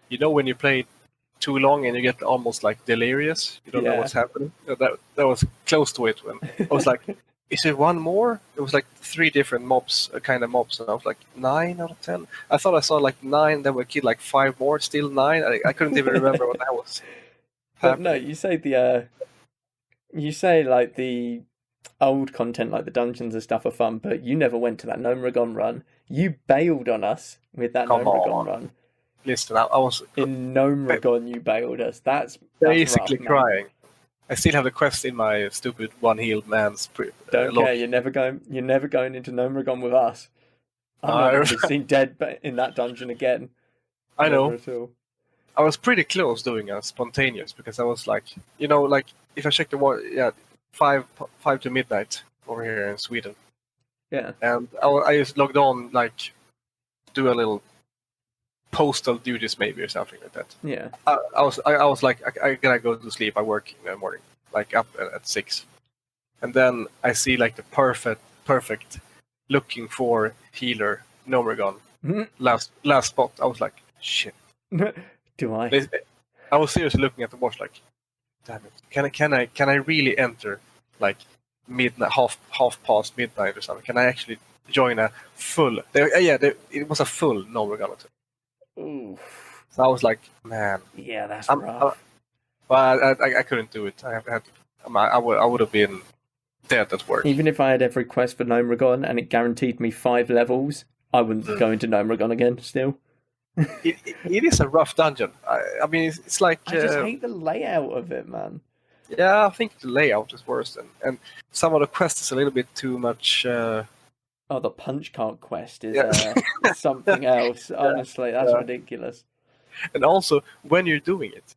You know, when you play too long and you get almost like delirious, you don't know what's happening. That was close to it when I was like, is there one more? It was like 3 different kind of mobs, and I was like 9 out of 10. I thought I saw like 9, then we killed like 5 more, still 9. I couldn't even remember what that was. But no, you say like the old content, like the dungeons and stuff, are fun, but you never went to that Gnomeregon run. You bailed on us with that Gnomeregon run. Listen, I was in Gnomeregon. You bailed us. That's basically rough, crying. I still have the quest in my stupid one-healed man's. Don't care. You're never going. You're never going into Gnomeregan with us. I'm not going to be seen dead in that dungeon again. I know. At all. I was pretty close doing a spontaneous because I was like, like if I check the wall, 5 to midnight over here in Sweden. Yeah. And I just logged on, like, do a little postal duties maybe or something like that. Yeah. I was like, I gotta go to sleep. I work in the morning, like up at 6, and then I see like the perfect looking for healer Gnomeregan last spot. I was like, shit. Do I? I was seriously looking at the watch, like, damn it. Can I really enter like midnight, half past midnight or something? Can I actually join a full? It was a full Gnomeregan. Ooh. So I was like, man. Yeah, that's rough. But I couldn't do it. I would have been dead at work. Even if I had every quest for Gnomeregan and it guaranteed me 5 levels, I wouldn't go into Gnomeregan again. Still. It is a rough dungeon. I mean, it's like... I just hate the layout of it, man. Yeah, I think the layout is worse. And some of the quests is a little bit too much... Oh, the punch card quest is something else. Honestly, that's ridiculous. And also, when you're doing it,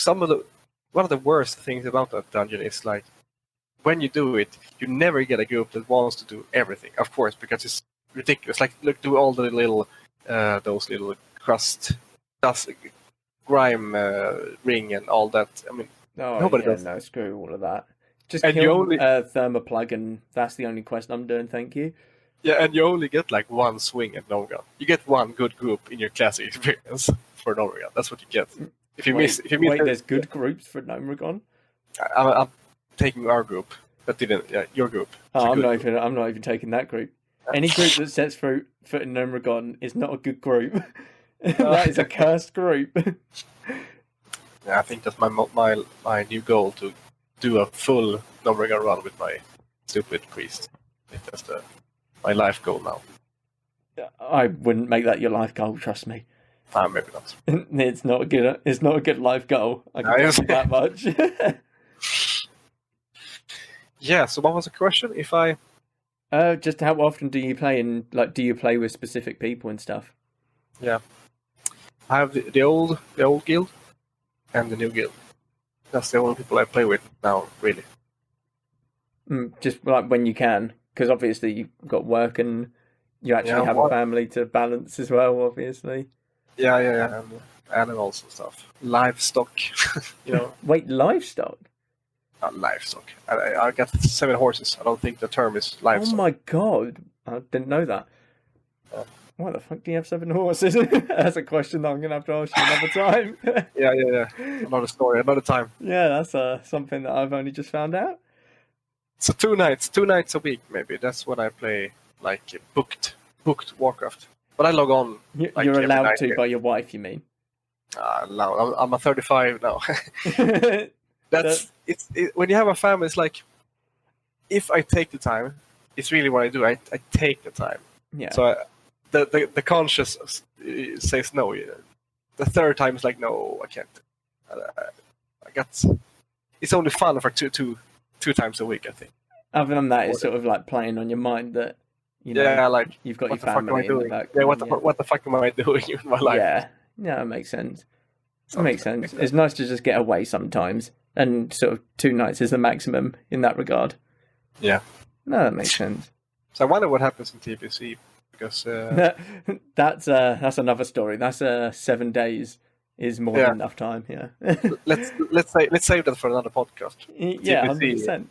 one of the worst things about that dungeon is like, when you do it, you never get a group that wants to do everything. Of course, because it's ridiculous. Like, look, do all the little... those little crust, dust, grime ring and all that. I mean, nobody does. No, screw all of that. Just kill Thermoplug, and that's the only quest I'm doing. Thank you. Yeah, and you only get like one swing at Gnomeregan. You get one good group in your classic experience for Gnomeregan. That's what you get. If you miss, there's good groups for Gnomeregan. I'm taking our group, but your group. I'm not even taking that group. Any group that sets foot in Gnomeregan is not a good group. That is a cursed group. Yeah, I think that's my new goal, to do a full Gnomeregan run with my stupid priest. I think that's my life goal now. I wouldn't make that your life goal. Trust me. Maybe not. It's not a good life goal. I can tell you that much. Yeah. So what was the question? If I just how often do you play, and like, do you play with specific people and stuff? Yeah, I have the old guild and the new guild. That's the only people I play with now, really. Just like when you can, because obviously you've got work and you actually have a family to balance as well. Obviously. Yeah, and animals and stuff, livestock. Wait, livestock. Not livestock. I got 7 horses. I don't think the term is livestock. Oh my god, I didn't know that. Why the fuck do you have 7 horses? That's a question that I'm going to have to ask you another time. Yeah. Another story, another time. Yeah, that's something that I've only just found out. So 2 nights a week, maybe. That's when I play, like, booked Warcraft. But I log on. You're allowed to by your wife, you mean? No, I'm a 35 now. When you have a family, it's like, if I take the time, it's really what I do. I take the time. Yeah. So the conscious says no. The third time is like, no, I can't. It's only fun for two times a week, I think. Other than that, it's sort of like playing on your mind that like you've got your family in the back. Yeah, what the fuck am I doing in my life? Yeah, it makes sense. It's nice to just get away sometimes, and sort of 2 nights is the maximum in that regard. Yeah. No, that makes sense. So I wonder what happens in TBC, because that's another story. That's 7 days is more than enough time. Yeah. let's save that for another podcast. Yeah, 100%.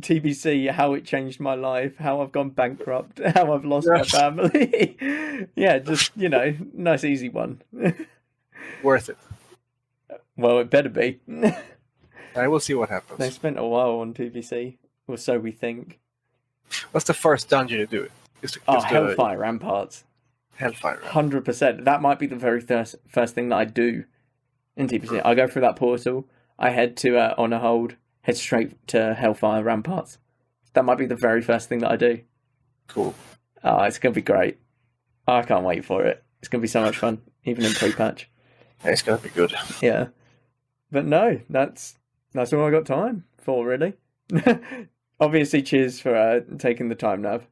TBC, how it changed my life, how I've gone bankrupt, how I've lost my family. Yeah, just nice easy one. Worth it. Well, it better be. I will see what happens. They spent a while on TBC, or so we think. What's the first dungeon you do? Hellfire Ramparts. Hellfire. 100%. That might be the very first thing that I do in TBC. I go through that portal. I head to Honor Hold. Head straight to Hellfire Ramparts. That might be the very first thing that I do. Cool. Oh, it's gonna be great. I can't wait for it. It's gonna be so much fun, even in pre-patch. It's gonna be good. Yeah. But no, that's That's all I got time for, really. Obviously, cheers for taking the time, Nav.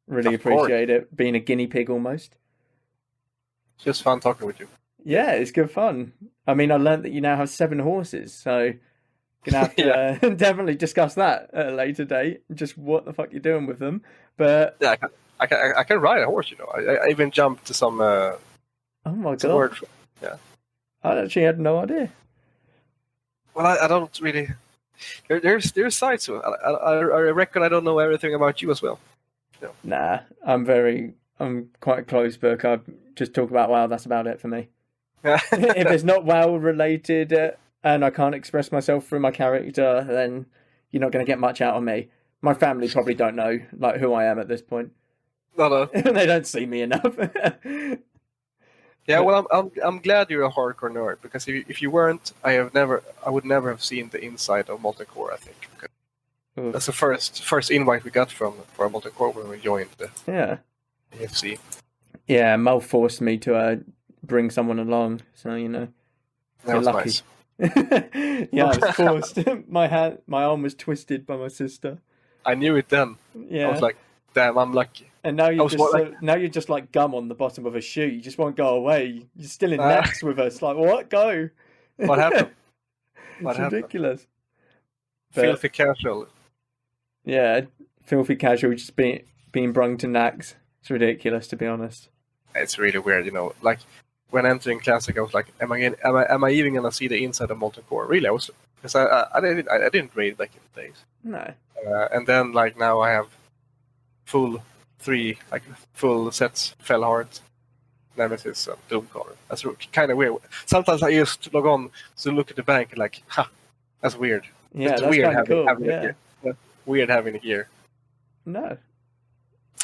Really Of course. appreciate it. Being a guinea pig almost. It's just fun talking with you. Yeah, it's good fun. I mean, I learned that you now have 7 horses, so gonna have to definitely discuss that at a later date. Just what the fuck you're doing with them. But Yeah, I can ride a horse. I even jumped to some. oh my some god, word. Yeah. I actually had no idea. Well, I don't really. There's sides to it. I reckon I don't know everything about you as well. Nah, I'm quite a closed book. I just talk about WoW. That's about it for me. If it's not WoW related and I can't express myself through my character, then you're not going to get much out of me. My family probably don't know like who I am at this point. No. They don't see me enough. Yeah, well, I'm glad you're a hardcore nerd, because if you weren't, I would never have seen the inside of Molten Core. I think that's the first invite we got for Molten Core when we joined the AFC. Yeah, Mel forced me to bring someone along, so That was lucky. nice. Yeah, I was forced. My arm was twisted by my sister. I knew it then. Yeah, I was like, damn, I'm lucky. And now you're just like gum on the bottom of a shoe. You just won't go away. You're still in next with us. Like, what? Go. What happened? It's ridiculous. Filthy casual. Yeah, filthy casual, just being brung to Nax. It's ridiculous, to be honest. It's really weird, Like when entering Classic, I was like, am I even gonna see the inside of Molten Core? Really, I was, because I didn't raid back in the days. No. And then like now I have full sets, Fellheart, Nemesis, and Doomcaller. That's kind of weird. Sometimes I just log on to look at the bank and like, ha, that's weird. Yeah, it's that's weird kind of cool. having it here. Weird having it here. No.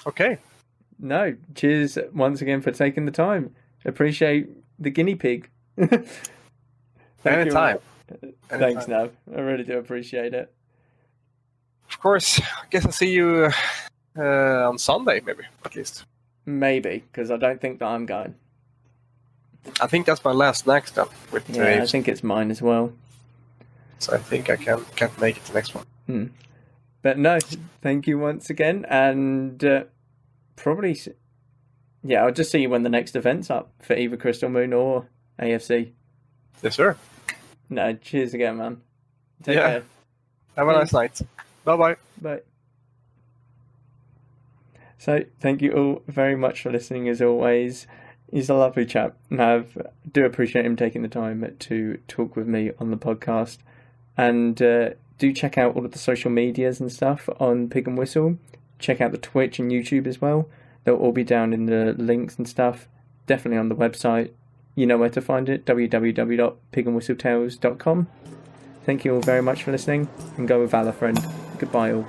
Okay. No. Cheers once again for taking the time. Appreciate the guinea pig. Anytime. Thanks, Nav. I really do appreciate it. Of course. I guess I'll see you on Sunday, maybe, at least. Maybe, because I don't think that I'm going. I think that's my last next step with Yeah, I think it's mine as well. So I think I can't make it the next one. But no, thank you once again, and probably, yeah, I'll just see you when the next event's up for either Crystal Moon or AFC. Yes, sir. No, cheers again, man. Take care. Have a nice night. Bye-bye. Bye. So, thank you all very much for listening, as always. He's a lovely chap, and I do appreciate him taking the time to talk with me on the podcast. And do check out all of the social medias and stuff on Pig and Whistle. Check out the Twitch and YouTube as well. They'll all be down in the links and stuff. Definitely on the website. You know where to find it, www.pigandwhistletales.com. Thank you all very much for listening, and go with Valor, friend. Goodbye all.